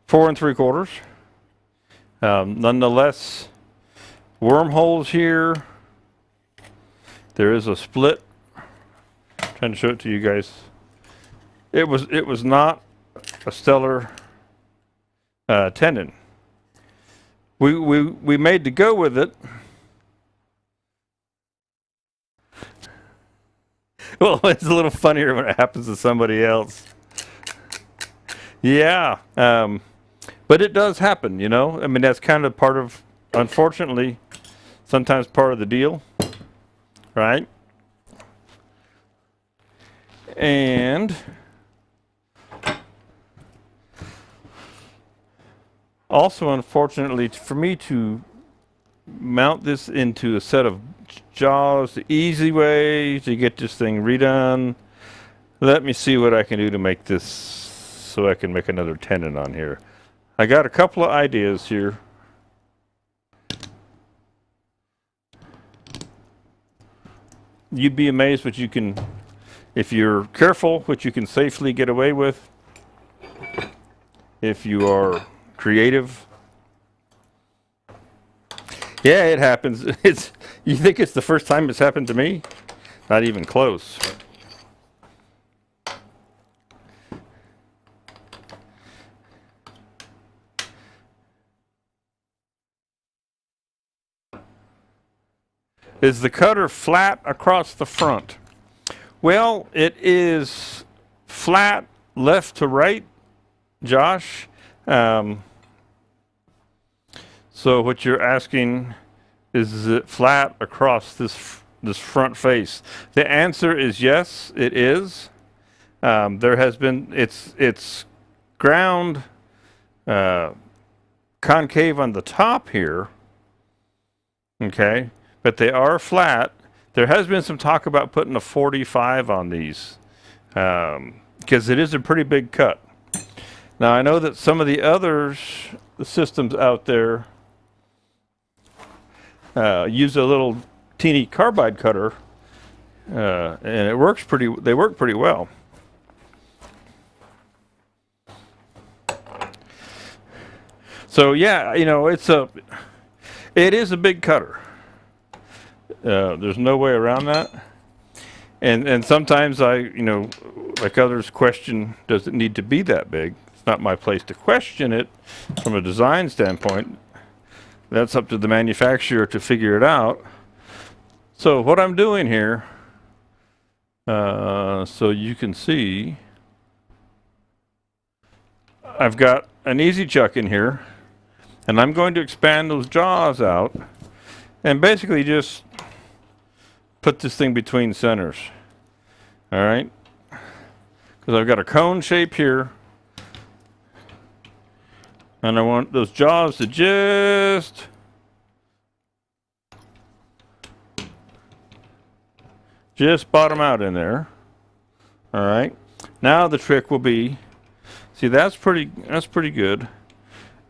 4 3/4, nonetheless, wormholes here. There is a split. I'm trying to show it to you guys. It was not a stellar tenon. We made to go with it. Well, it's a little funnier when it happens to somebody else. Yeah, but it does happen, you know. I mean, that's kind of part of, unfortunately, sometimes part of the deal, right? And also, unfortunately, for me to mount this into a set of jaws, the easy way to get this thing redone. Let me see what I can do to make this so I can make another tenon on here. I got a couple of ideas here. You'd be amazed what you can, if you're careful, what you can safely get away with. If you are creative. Yeah, it happens. You think it's the first time it's happened to me? Not even close. Is the cutter flat across the front? Well, it is flat left to right, Josh. So what you're asking is it flat across this front face? The answer is yes, it is. There has been it's ground concave on the top here. Okay, but they are flat. There has been some talk about putting a 45 on these because it is a pretty big cut. Now I know that some of the other systems out there use a little teeny carbide cutter, and it works they work pretty well. So yeah, you know, it is a big cutter. There's no way around that. And sometimes like others question, does it need to be that big? It's not my place to question it from a design standpoint. That's up to the manufacturer to figure it out. So what I'm doing here, so you can see, I've got an easy chuck in here, and I'm going to expand those jaws out and basically just put this thing between centers. All right? Because I've got a cone shape here, and I want those jaws to just bottom out in there. All right. Now the trick will be, see, that's pretty good.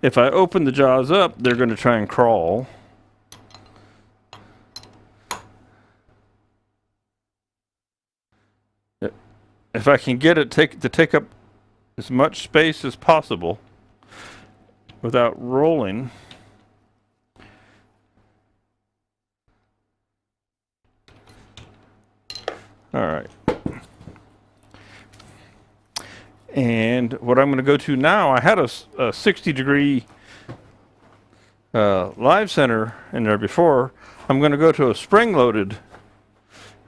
If I open the jaws up, they're going to try and crawl. If I can get it to take up as much space as possible without rolling. All right. And what I'm going to go to now, I had a 60-degree live center in there before. I'm going to go to a spring-loaded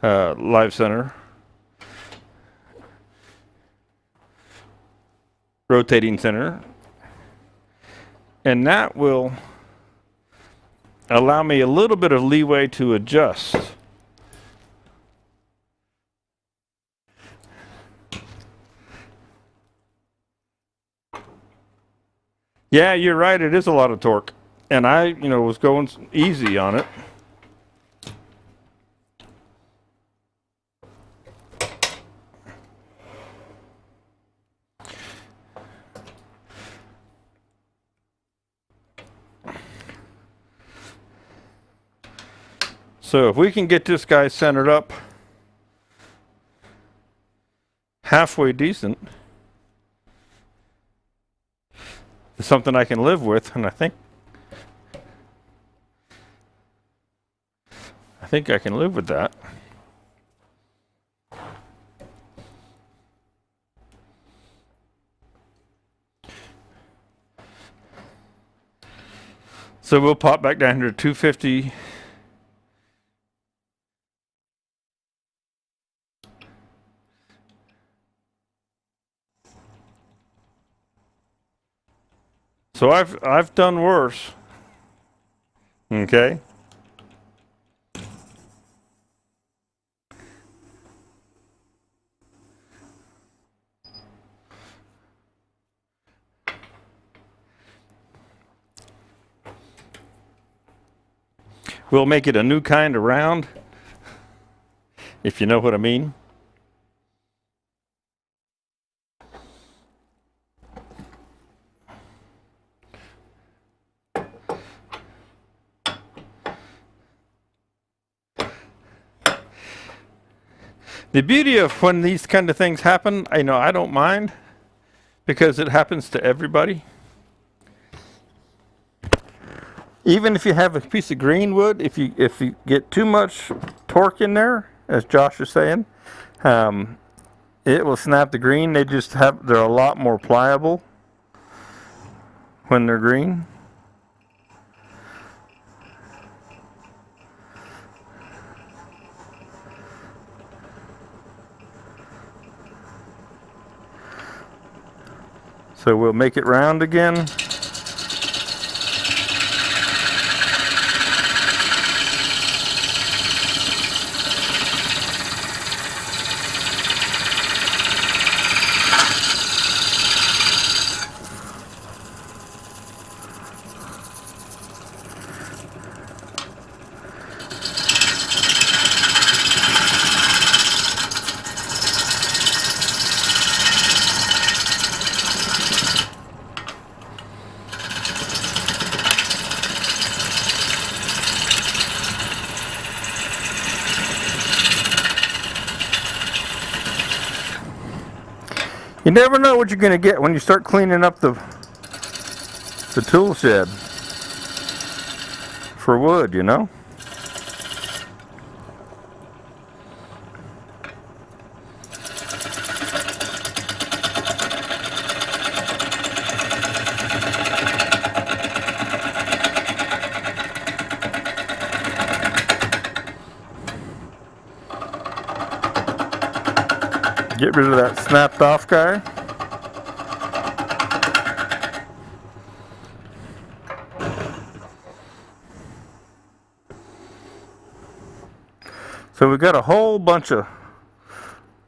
live center, rotating center, and that will allow me a little bit of leeway to adjust. Yeah, you're right, it is a lot of torque. And I, was going easy on it. So if we can get this guy centered up halfway decent, it's something I can live with, and I think I can live with that. So we'll pop back down here to 250. So I've done worse. Okay. We'll make it a new kind of round, if you know what I mean. The beauty of when these kind of things happen, I don't mind, because it happens to everybody. Even if you have a piece of green wood, if you get too much torque in there, as Josh is saying, it will snap the green. They're a lot more pliable when they're green. So we'll make it round again. You never know what you're going to get when you start cleaning up the tool shed for wood, Get rid of that snapped off guy. So we've got a whole bunch of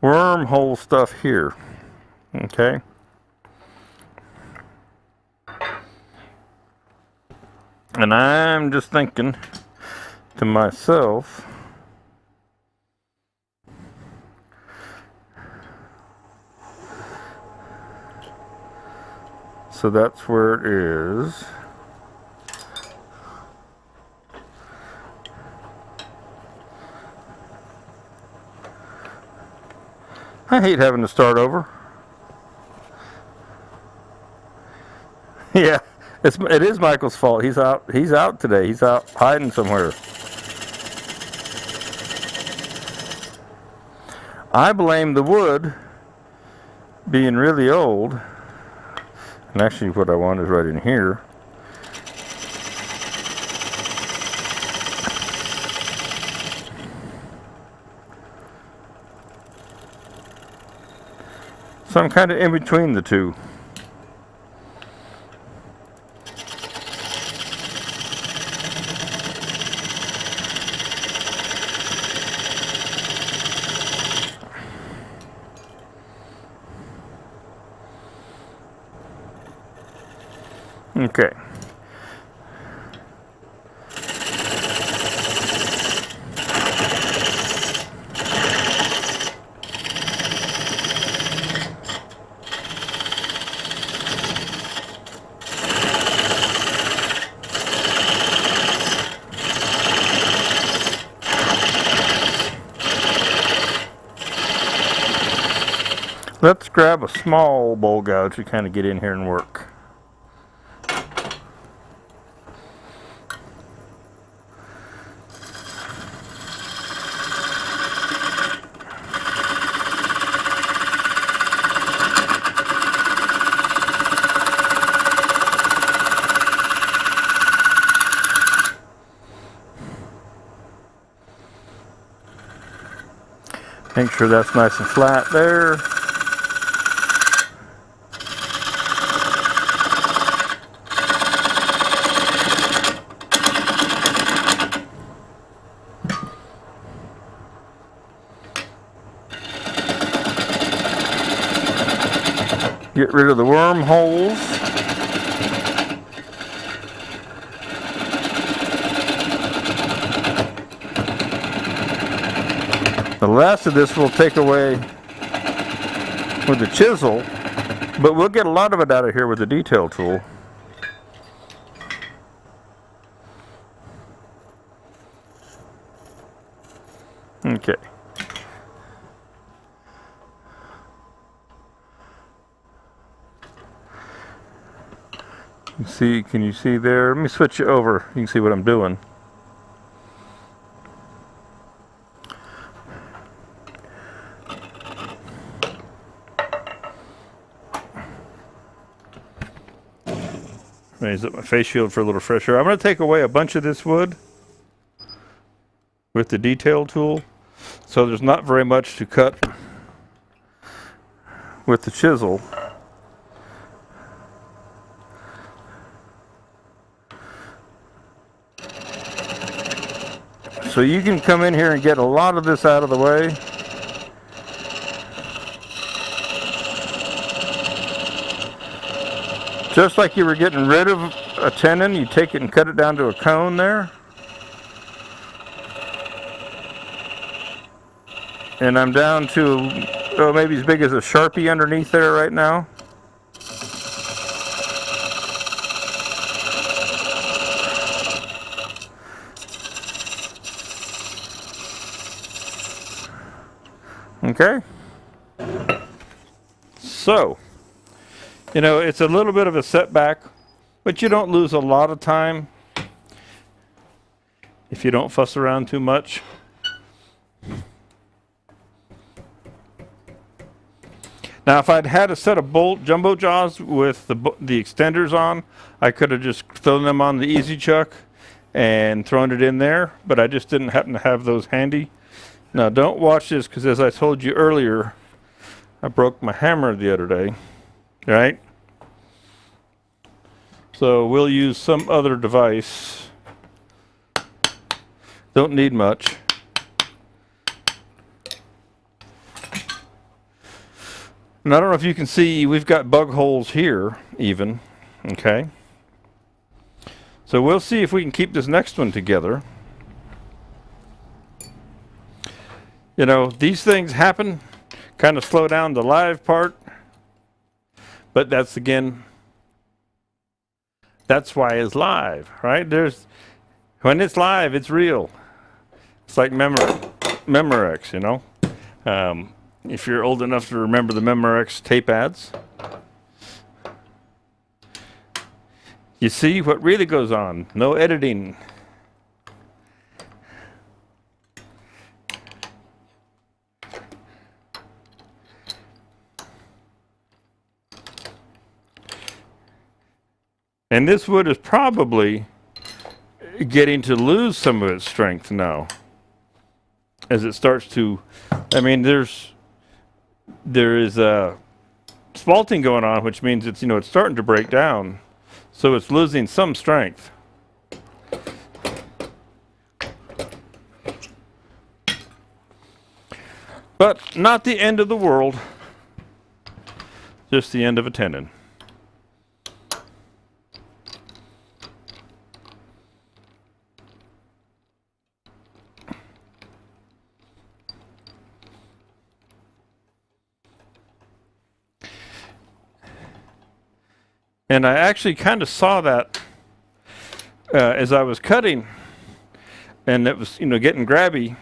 wormhole stuff here. Okay. And I'm just thinking to myself, so that's where it is. I hate having to start over. Yeah, it is Michael's fault. He's out today. He's out hiding somewhere. I blame the wood being really old, and actually what I want is right in here. So I'm kind of in between the two. Okay. Let's grab a small bowl gouge to kind of get in here and work. Make sure that's nice and flat there. Get rid of the wormholes. The last of this we'll take away with the chisel, but we'll get a lot of it out of here with the detail tool. Okay. See, can you see there? Let me switch you over. You can see what I'm doing. Raise up my face shield for a little fresh air. I'm going to take away a bunch of this wood with the detail tool, so there's not very much to cut with the chisel. So you can come in here and get a lot of this out of the way. Just like you were getting rid of a tenon, you take it and cut it down to a cone there. And I'm down to maybe as big as a Sharpie underneath there right now. Okay, so, you know, it's a little bit of a setback, but you don't lose a lot of time if you don't fuss around too much. Now, if I'd had a set of bolt jumbo jaws with the extenders on, I could have just thrown them on the Easy Chuck and thrown it in there, but I just didn't happen to have those handy. Now, don't watch this, because as I told you earlier, I broke my hammer the other day, right? So we'll use some other device. Don't need much. And I don't know if you can see, we've got bug holes here even, okay? So we'll see if we can keep this next one together. You know, these things happen, kind of slow down the live part, but that's, again, that's why it's live, right? When it's live, it's real. It's like Memorex, you know? If you're old enough to remember the Memorex tape ads, you see what really goes on. No editing. And this wood is probably getting to lose some of its strength now. As it starts to, I mean, there is a spalting going on, which means it's, it's starting to break down. So it's losing some strength. But not the end of the world, just the end of a tendon. And I actually kind of saw that as I was cutting, and it was, getting grabby.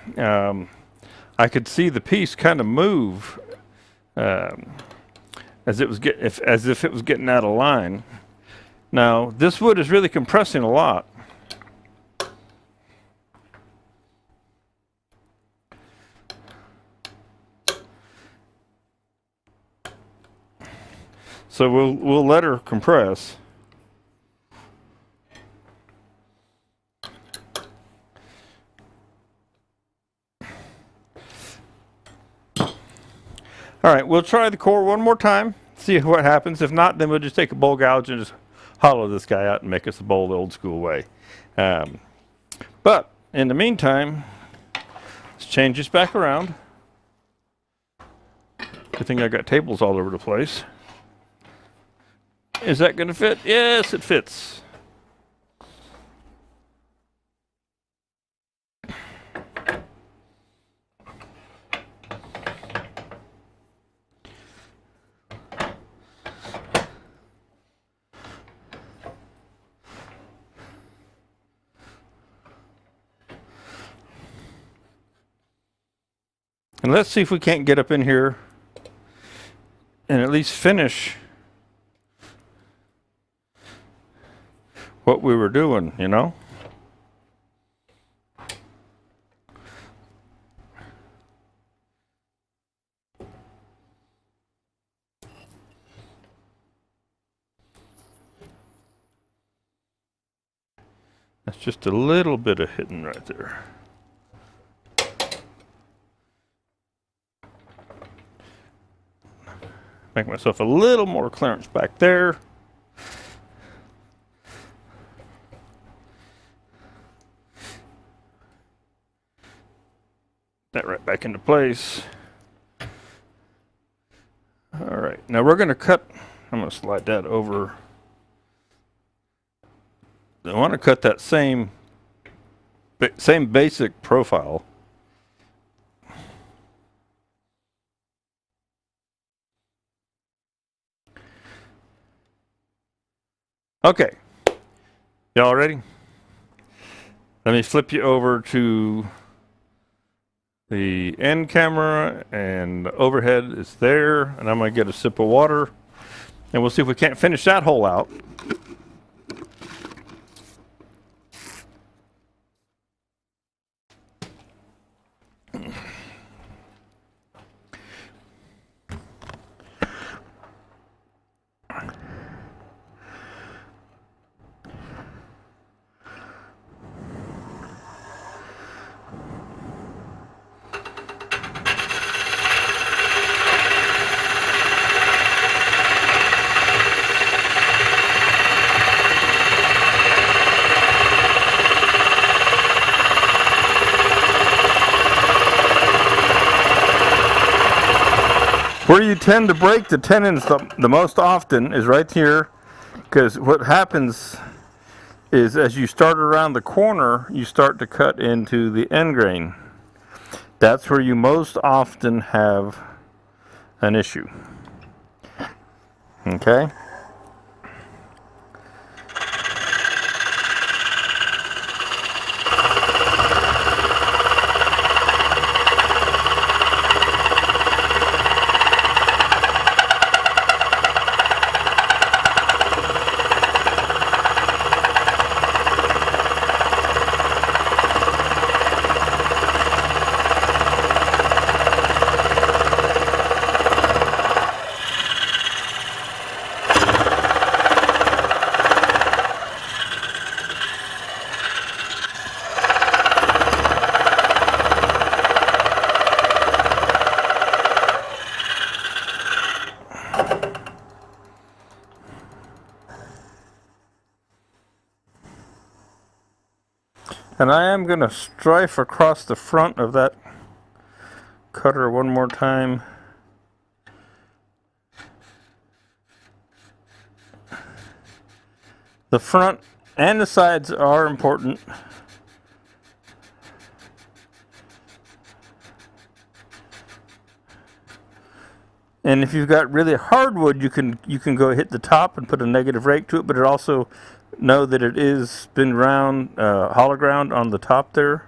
I could see the piece kind of move as if it was getting out of line. Now, this wood is really compressing a lot. So we'll let her compress. All right, we'll try the core one more time, see what happens. If not, then we'll just take a bowl gouge and just hollow this guy out and make us a bowl the old school way. But in the meantime, let's change this back around. Good thing I got tables all over the place. Is that going to fit? Yes, it fits. And let's see if we can't get up in here and at least finish what we were doing, That's just a little bit of hitting right there. Make myself a little more clearance back there. That right back into place. All right, now we're going to cut. I'm going to slide that over. I want to cut that same basic profile. Okay, y'all ready? Let me flip you over to the end camera, and the overhead is there, and I'm going to get a sip of water, and we'll see if we can't finish that hole out. Where you tend to break the tendons the most often is right here, because what happens is as you start around the corner, you start to cut into the end grain. That's where you most often have an issue. Okay? And I am going to strife across the front of that cutter one more time. The front and the sides are important. And if you've got really hard wood, you can go hit the top and put a negative rake to it, but it also know that it is spin round, hollow ground on the top there.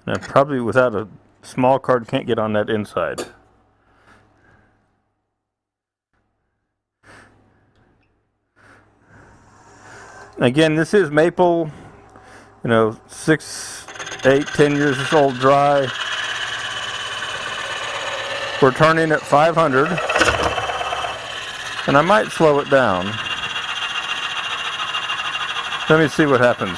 And probably without a small card can't get on that inside. Again, this is maple, 6, 8, 10 years old dry. We're turning at 500, and I might slow it down. Let me see what happens.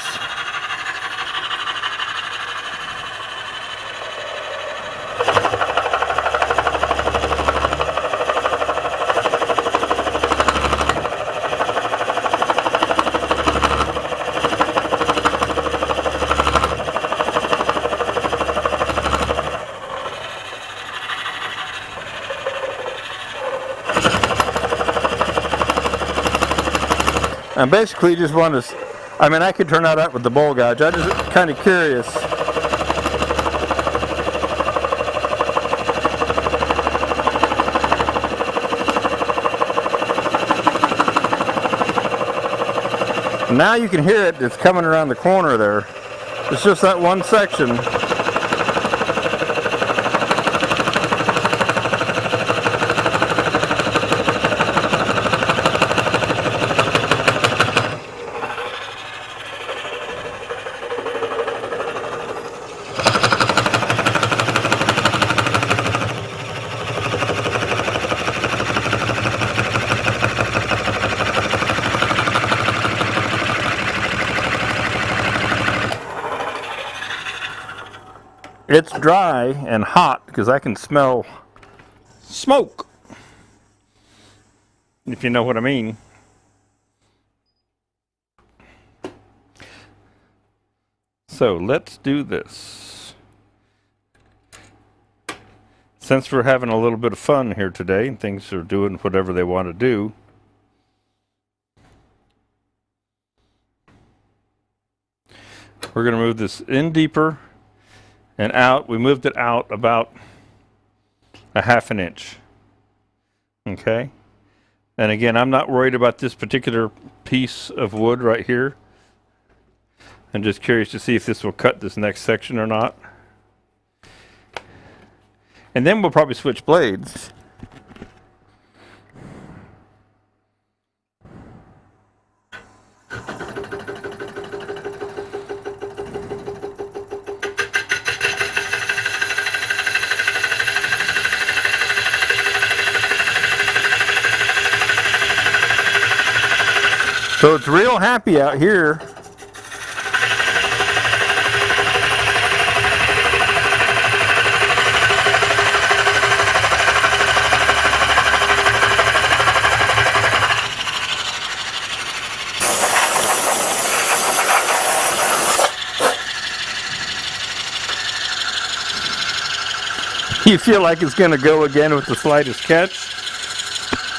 I basically just want to, I could turn that out with the bowl gouge. I'm just kind of curious. Now you can hear it, it's coming around the corner there. It's just that one section. It's dry and hot because I can smell smoke, if you know what I mean. So let's do this. Since we're having a little bit of fun here today and things are doing whatever they want to do, we're going to move this in deeper and out. We moved it out about a ½ inch. Okay? And again, I'm not worried about this particular piece of wood right here. I'm just curious to see if this will cut this next section or not. And then we'll probably switch blades. So it's real happy out here. You feel like it's going to go again with the slightest catch?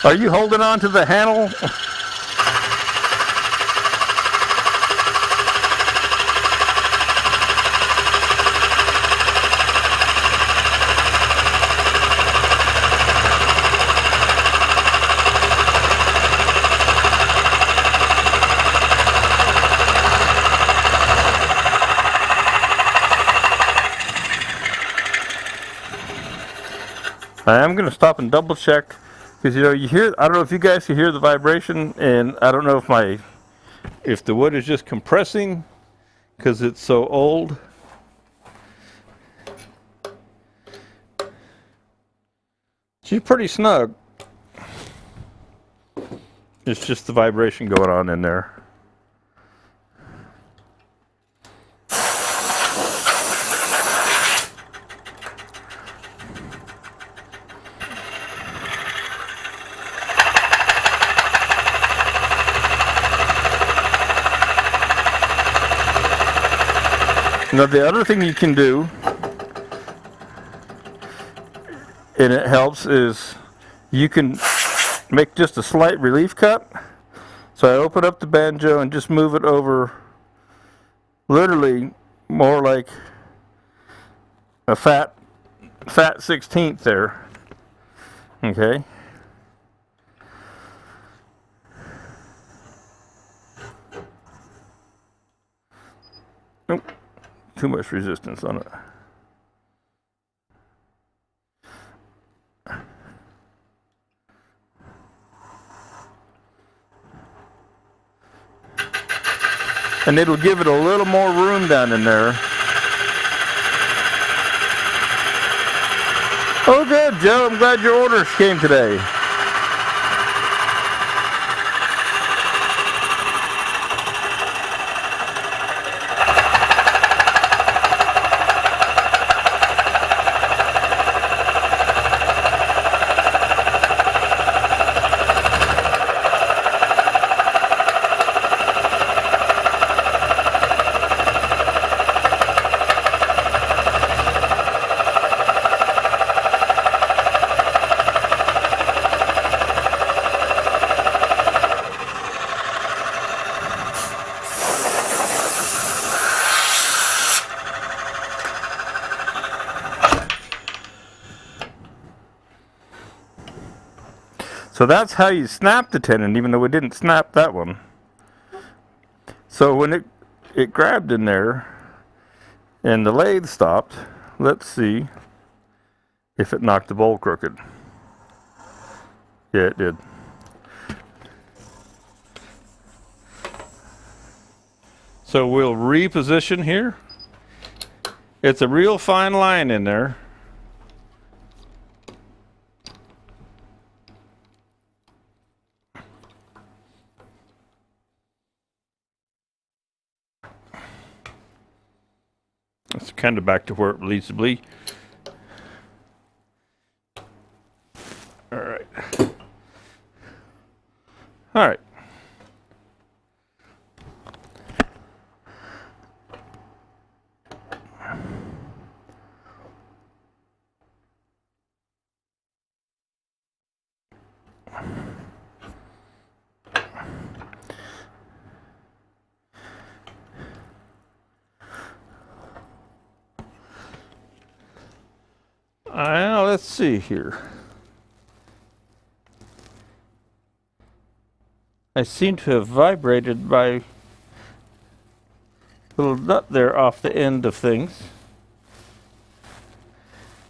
Are you holding on to the handle? I am going to stop and double check because you hear, I don't know if you guys can hear the vibration, and I don't know if the wood is just compressing because it's so old. She's pretty snug. It's just the vibration going on in there. Now the other thing you can do, and it helps, is you can make just a slight relief cut. So I open up the banjo and just move it over, literally more like a fat 16th there. Okay. Nope. Too much resistance on it. And it'll give it a little more room down in there. Oh good, Joe, I'm glad your orders came today. So that's how you snap the tenon, even though we didn't snap that one. So when it grabbed in there and the lathe stopped, let's see if it knocked the bowl crooked. Yeah, it did. So we'll reposition here. It's a real fine line in there. It's kind of back to where it needs to be. All right. All right. Let's see here. I seem to have vibrated my little nut there off the end of things.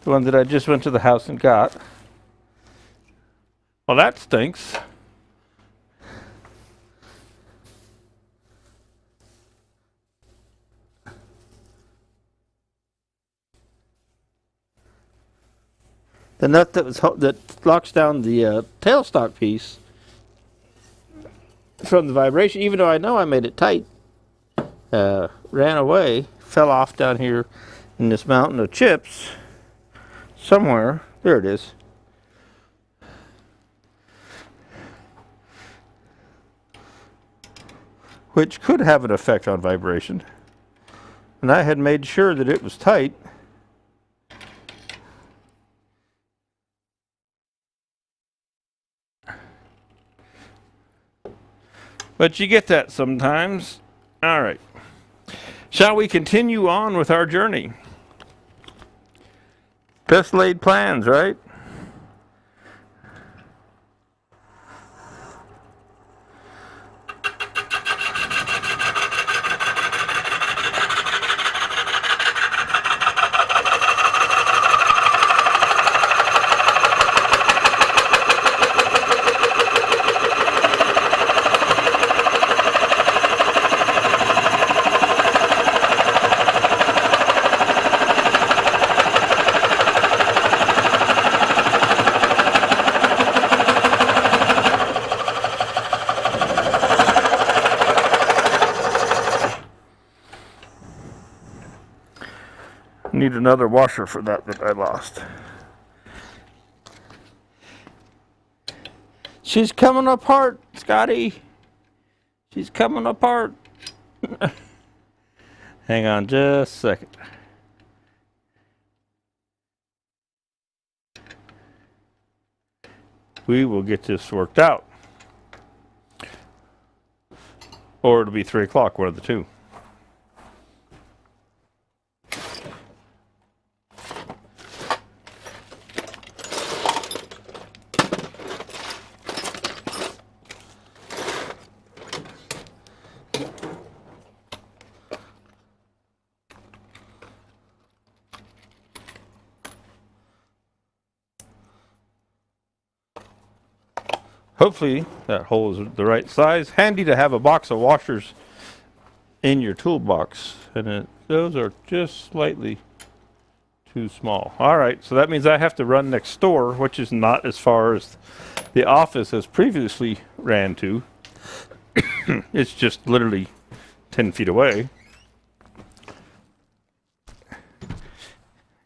The one that I just went to the house and got. Well, that stinks. The nut that locks down the tailstock piece from the vibration, even though I know I made it tight, ran away, fell off down here in this mountain of chips somewhere. There it is. Which could have an effect on vibration. And I had made sure that it was tight. But you get that sometimes. All right. Shall we continue on with our journey? Best laid plans, right? Need another washer for that I lost. She's coming apart, Scotty. She's coming apart. Hang on just a second. We will get this worked out. Or it'll be 3 o'clock, one of the two. Hopefully that hole is the right size. Handy to have a box of washers in your toolbox. And those are just slightly too small. All right, so that means I have to run next door, which is not as far as the office has previously ran to. It's just literally 10 feet away.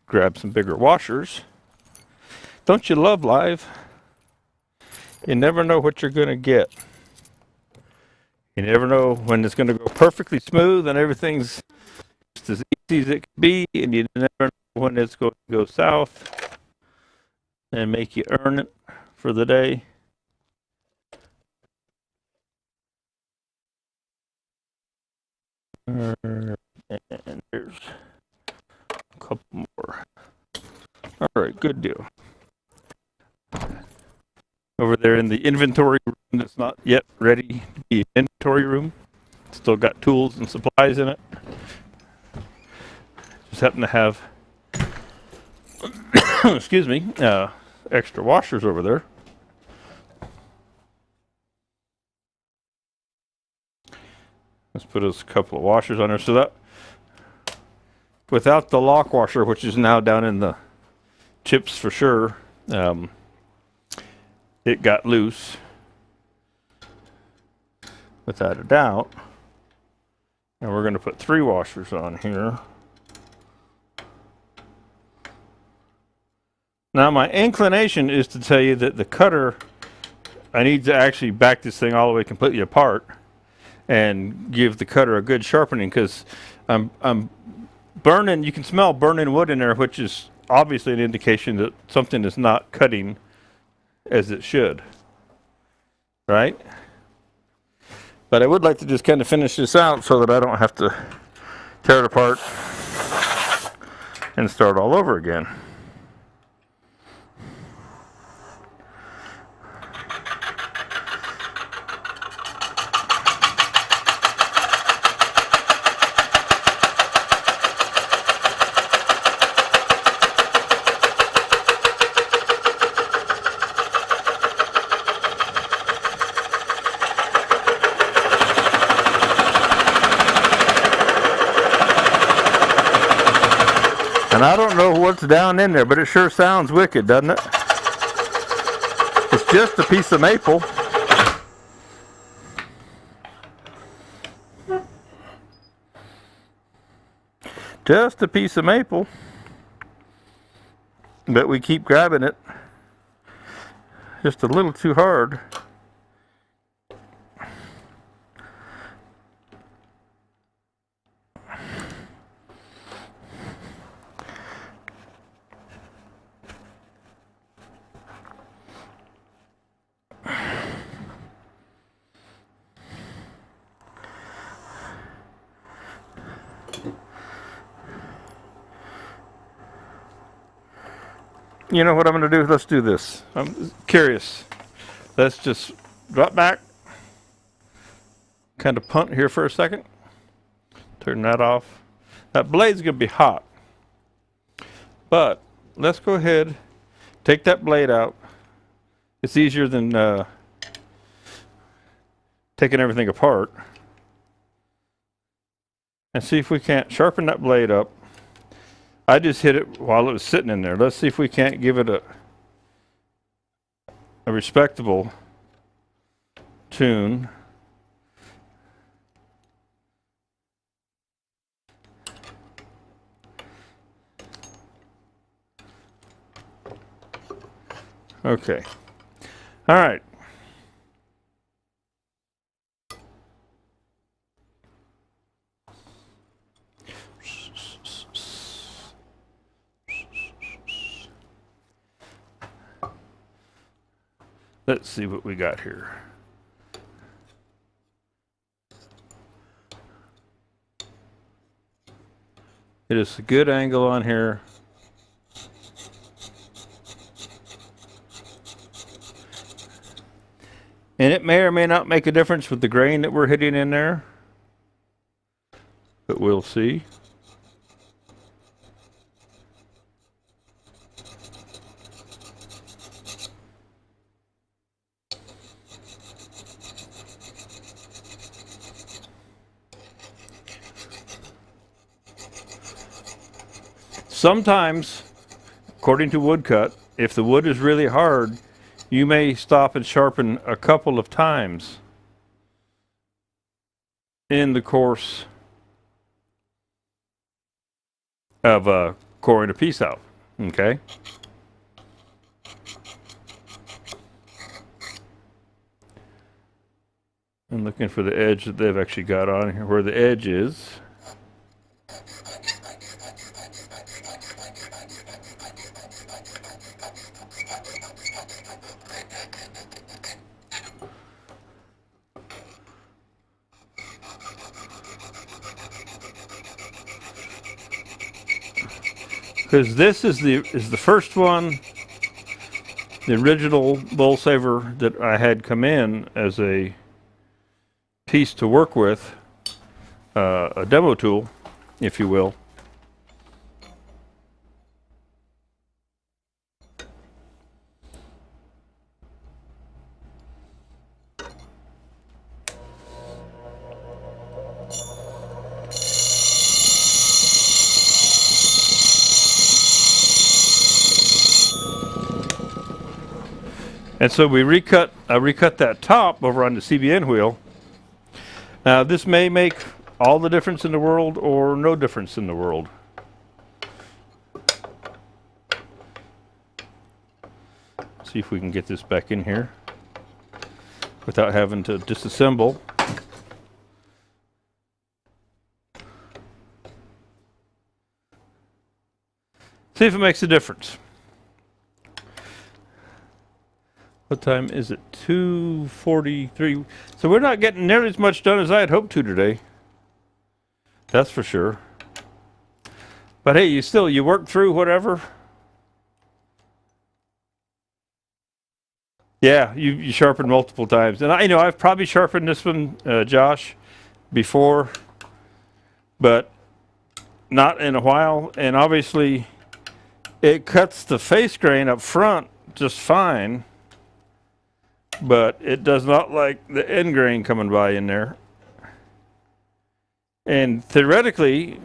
Grab some bigger washers. Don't you love live? You never know what you're going to get. You never know when it's going to go perfectly smooth and everything's just as easy as it can be, and you never know when it's going to go south and make you earn it for the day. And there's a couple more. All right, good deal. Over there in the inventory room that's not yet ready to be an inventory room. Still got tools and supplies in it. Just happen to have, excuse me, extra washers over there. Let's put a couple of washers on there. So that, without the lock washer, which is now down in the chips for sure, it got loose, without a doubt. And we're going to put 3 washers on here. Now my inclination is to tell you that the cutter, I need to actually back this thing all the way completely apart and give the cutter a good sharpening, because I'm burning, you can smell burning wood in there, which is obviously an indication that something is not cutting as it should, right? But I would like to just kind of finish this out so that I don't have to tear it apart and start all over again. And I don't know what's down in there, but it sure sounds wicked, doesn't it? It's just a piece of maple. Just a piece of maple. But we keep grabbing it just a little too hard. You know what I'm going to do? Let's do this. I'm curious. Let's just drop back. Kind of punt here for a second. Turn that off. That blade's going to be hot. But let's go ahead, take that blade out. It's easier than taking everything apart. And see if we can't sharpen that blade up. I just hit it while it was sitting in there. Let's see if we can't give it a respectable tune. Okay. All right. Let's see what we got here. It is a good angle on here. And it may or may not make a difference with the grain that we're hitting in there. But we'll see. Sometimes, according to Woodcut, if the wood is really hard, you may stop and sharpen a couple of times in the course of coring a piece out. Okay? I'm looking for the edge that they've actually got on here, where the edge is. Because this is the first one, the original Bowlsaver that I had come in as a piece to work with, a demo tool, if you will. And so I recut that top over on the CBN wheel. Now this may make all the difference in the world or no difference in the world. See if we can get this back in here without having to disassemble. See if it makes a difference. What time is it? 2:43. So we're not getting nearly as much done as I had hoped to today. That's for sure. But hey, you work through whatever. Yeah, you sharpen multiple times. And I've probably sharpened this one, Josh, before, but not in a while. And obviously, it cuts the face grain up front just fine. But it does not like the end grain coming by in there. And theoretically,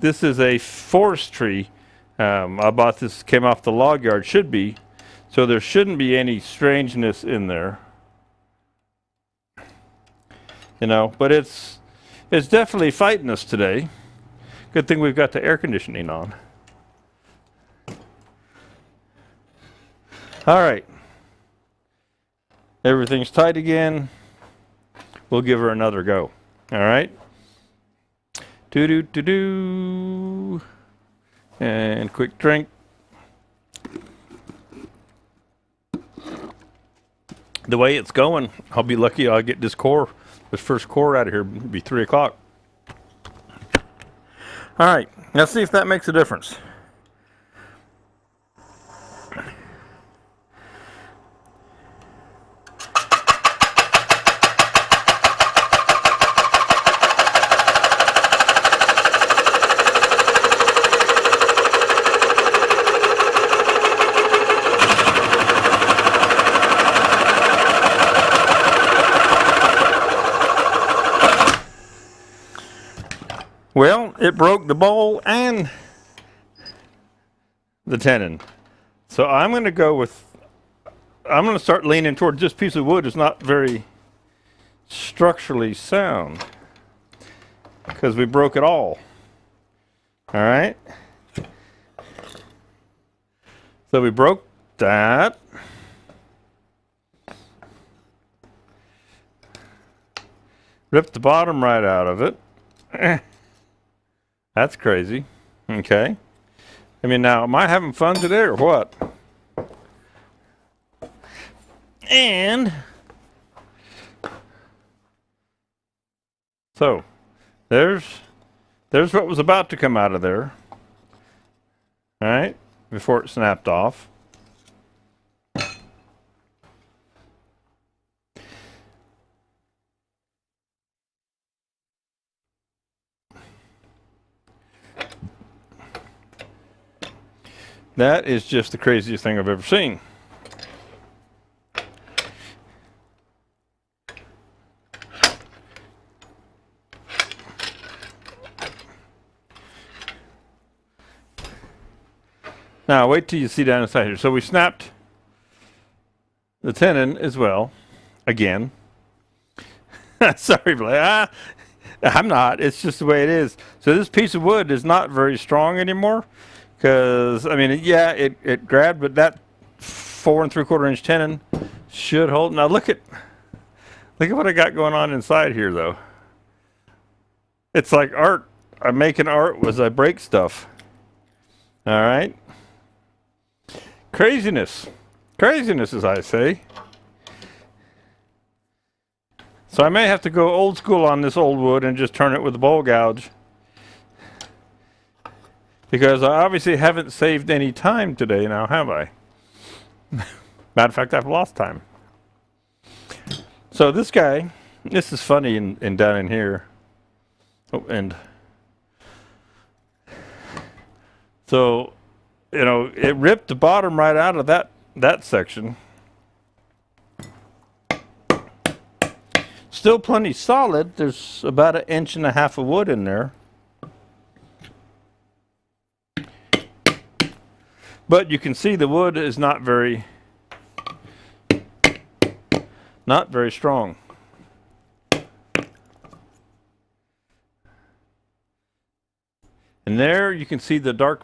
this is a forestry. I bought this, came off the log yard, should be. So there shouldn't be any strangeness in there. But it's definitely fighting us today. Good thing we've got the air conditioning on. All right. Everything's tight again. We'll give her another go. All right. Do. And quick drink. The way it's going, I'll be lucky I'll get this first core out of here. It'll be 3 o'clock. All right. Let's see if that makes a difference. Well, it broke the bowl and the tenon. So I'm going to start leaning toward this piece of wood is not very structurally sound because we broke it all. All right. So we broke that. Ripped the bottom right out of it. That's crazy. Okay. Now, am I having fun today or what? And so there's what was about to come out of there. All right, before it snapped off. That is just the craziest thing I've ever seen. Now, wait till you see down inside here. So we snapped the tenon as well, again. Sorry, Blake. I'm not. It's just the way it is. So this piece of wood is not very strong anymore. Because, I mean, yeah, it grabbed, but that 4 3/4 inch tenon should hold. Now look at what I got going on inside here, though. It's like art. I'm making art as I break stuff. All right. Craziness, as I say. So I may have to go old school on this old wood and just turn it with a bowl gouge. Because I obviously haven't saved any time today now, have I? Matter of fact, I've lost time. So this guy, this is funny in down in here. Oh, and so, you know, it ripped the bottom right out of that section. Still plenty solid. There's about 1.5 inches of wood in there. But you can see the wood is not very strong. And there you can see the dark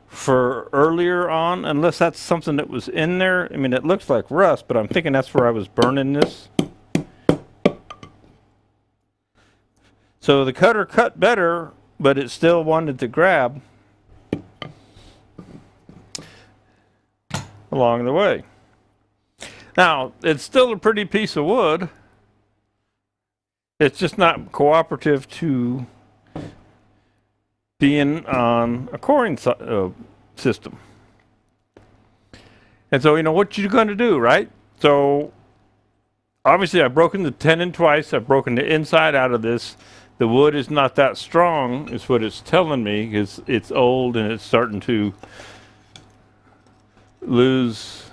for earlier on, unless that's something that was in there. I mean, it looks like rust, but I'm thinking that's where I was burning this. So the cutter cut better, but it still wanted to grab along the way. Now, it's still a pretty piece of wood. It's just not cooperative to being on a coring system. And so, you know, what you're going to do, right? So, obviously, I've broken the tenon twice. I've broken the inside out of this. The wood is not that strong, is what it's telling me, because it's old and it's starting to lose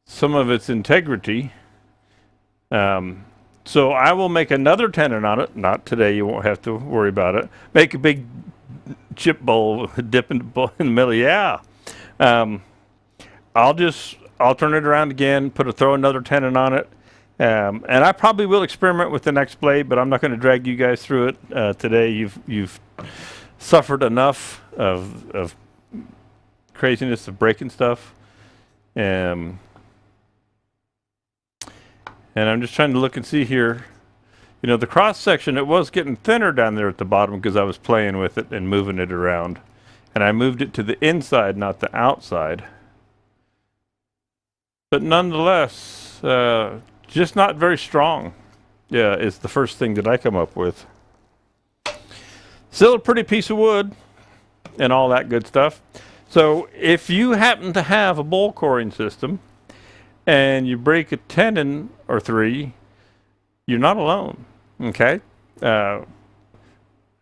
some of its integrity. So I will make another tenon on it. Not today, you won't have to worry about it. Make a big chip bowl, dip in the middle. Yeah. I'll turn it around again, throw another tenon on it. And I probably will experiment with the next blade, but I'm not going to drag you guys through it today. You've suffered enough of craziness of breaking stuff. And I'm just trying to look and see here. You know, the cross section, it was getting thinner down there at the bottom because I was playing with it and moving it around. And I moved it to the inside, not the outside. But nonetheless, just not very strong. Yeah, is the first thing that I come up with. Still a pretty piece of wood and all that good stuff. So if you happen to have a bowl coring system and you break a tenon or 3, you're not alone. Okay? It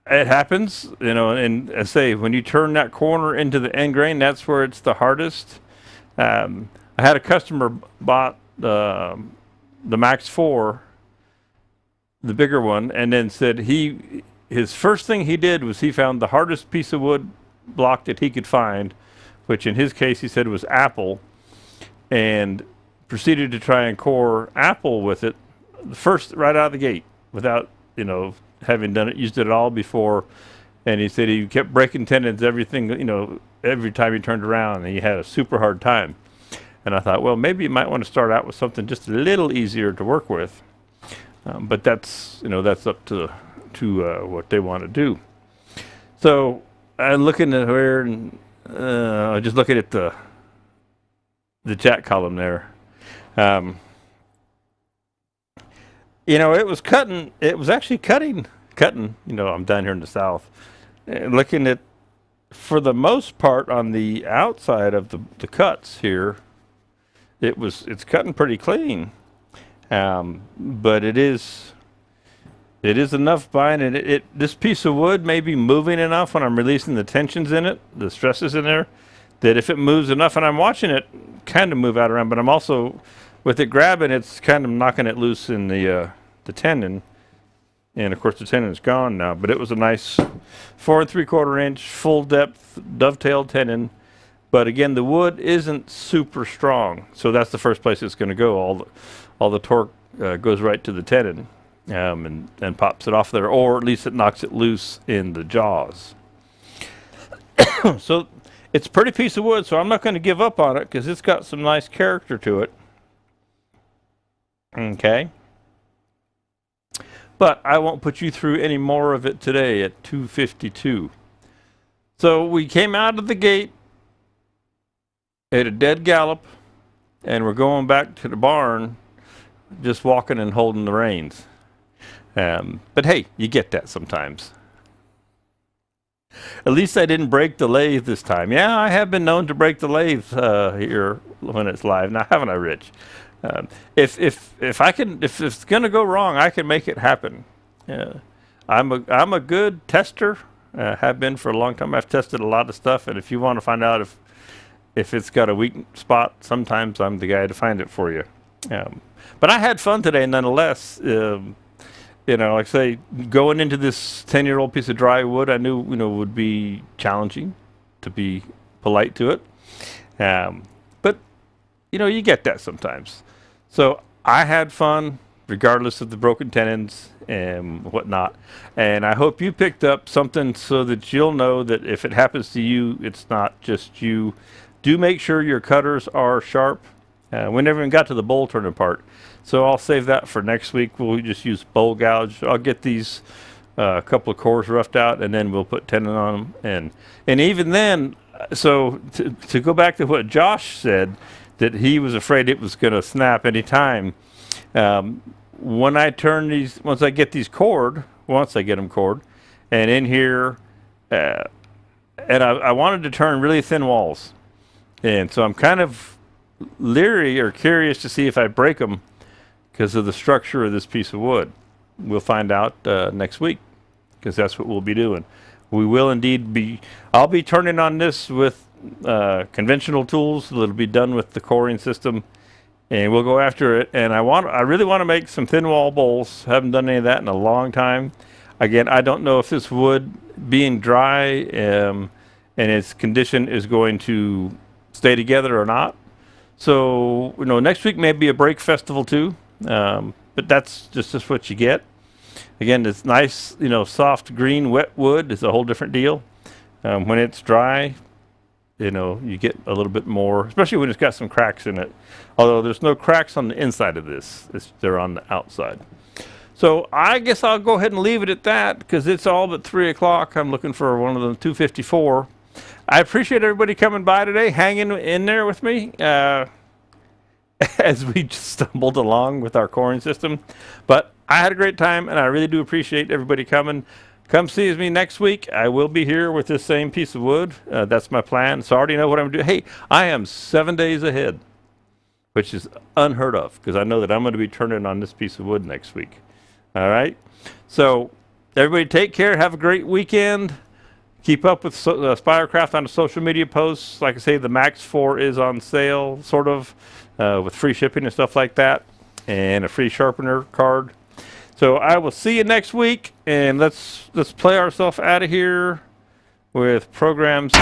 happens, you know, and I say when you turn that corner into the end grain, that's where it's the hardest. I had a customer bought the Max 4, the bigger one, and then said his first thing he did was he found the hardest piece of wood block that he could find, which in his case he said was apple, and proceeded to try and core apple with it first right out of the gate without, you know, having used it all before. And he said he kept breaking tenons, everything, you know, every time he turned around, and he had a super hard time. And I thought, well, maybe you might want to start out with something just a little easier to work with. But that's, you know, that's up to what they want to do. So I'm looking at here, and just looking at the chat column there. Um, it was cutting. It was actually cutting. I'm down here in the south, looking at, for the most part, on the outside of the cuts here, it's cutting pretty clean. But it is enough binding. This piece of wood may be moving enough when I'm releasing the tensions in it, the stresses in there, that if it moves enough, and I'm watching it kind of move out around, but I'm also, with it grabbing, it's kind of knocking it loose in the tendon. And of course the tendon is gone now, but it was a nice 4 3/4 inch full depth dovetailed tendon. But again, the wood isn't super strong, so that's the first place it's going to go. All the torque goes right to the tendon, and pops it off there, or at least it knocks it loose in the jaws. So it's a pretty piece of wood, so I'm not going to give up on it because it's got some nice character to it. Okay. But I won't put you through any more of it today at 2:52. So we came out of the gate at a dead gallop, and we're going back to the barn, just walking and holding the reins. But hey, you get that sometimes. At least I didn't break the lathe this time. Yeah, I have been known to break the lathe here when it's live. Now, haven't I, Rich? If it's gonna go wrong, I can make it happen. I'm a good tester. Have been for a long time. I've tested a lot of stuff, and if you want to find out if it's got a weak spot, sometimes I'm the guy to find it for you. But I had fun today, nonetheless. Like I say, going into this 10-year-old piece of dry wood, I knew would be challenging, to be polite to it. But you get that sometimes. So I had fun, regardless of the broken tendons and whatnot. And I hope you picked up something so that you'll know that if it happens to you, it's not just you. Do make sure your cutters are sharp. We never even got to the bowl turning part, so I'll save that for next week. We'll just use bowl gouge. I'll get these couple of cores roughed out, and then we'll put tendon on them. And even then, so to go back to what Josh said, that he was afraid it was going to snap any time. When I turn these, once I get them cored, and in here, and I wanted to turn really thin walls, and so I'm kind of leery or curious to see if I break them because of the structure of this piece of wood. We'll find out next week, because that's what we'll be doing. We will indeed I'll be turning on this with conventional tools that'll be done with the coring system, and we'll go after it. And I really want to make some thin wall bowls. Haven't done any of that in a long time. Again, I don't know if this wood being dry and its condition is going to stay together or not. So, next week may be a break festival too, but that's just what you get. Again, it's nice, soft green wet wood is a whole different deal. When it's dry, you get a little bit more, especially when it's got some cracks in it. Although there's no cracks on the inside of this, they're on the outside. So I guess I'll go ahead and leave it at that, because it's all but 3 o'clock. I'm looking for one of them 2:54. I appreciate everybody coming by today, hanging in there with me as we just stumbled along with our coring system. But I had a great time, and I really do appreciate everybody coming. Come see me next week. I will be here with this same piece of wood. That's my plan. So I already know what I'm doing. Hey, I am 7 days ahead, which is unheard of, because I know that I'm going to be turning on this piece of wood next week. All right? So everybody take care. Have a great weekend. Keep up with Spirecraft on the social media posts. Like I say, the Max 4 is on sale, sort of, with free shipping and stuff like that, and a free sharpener card. So I will see you next week, and let's play ourselves out of here with programs.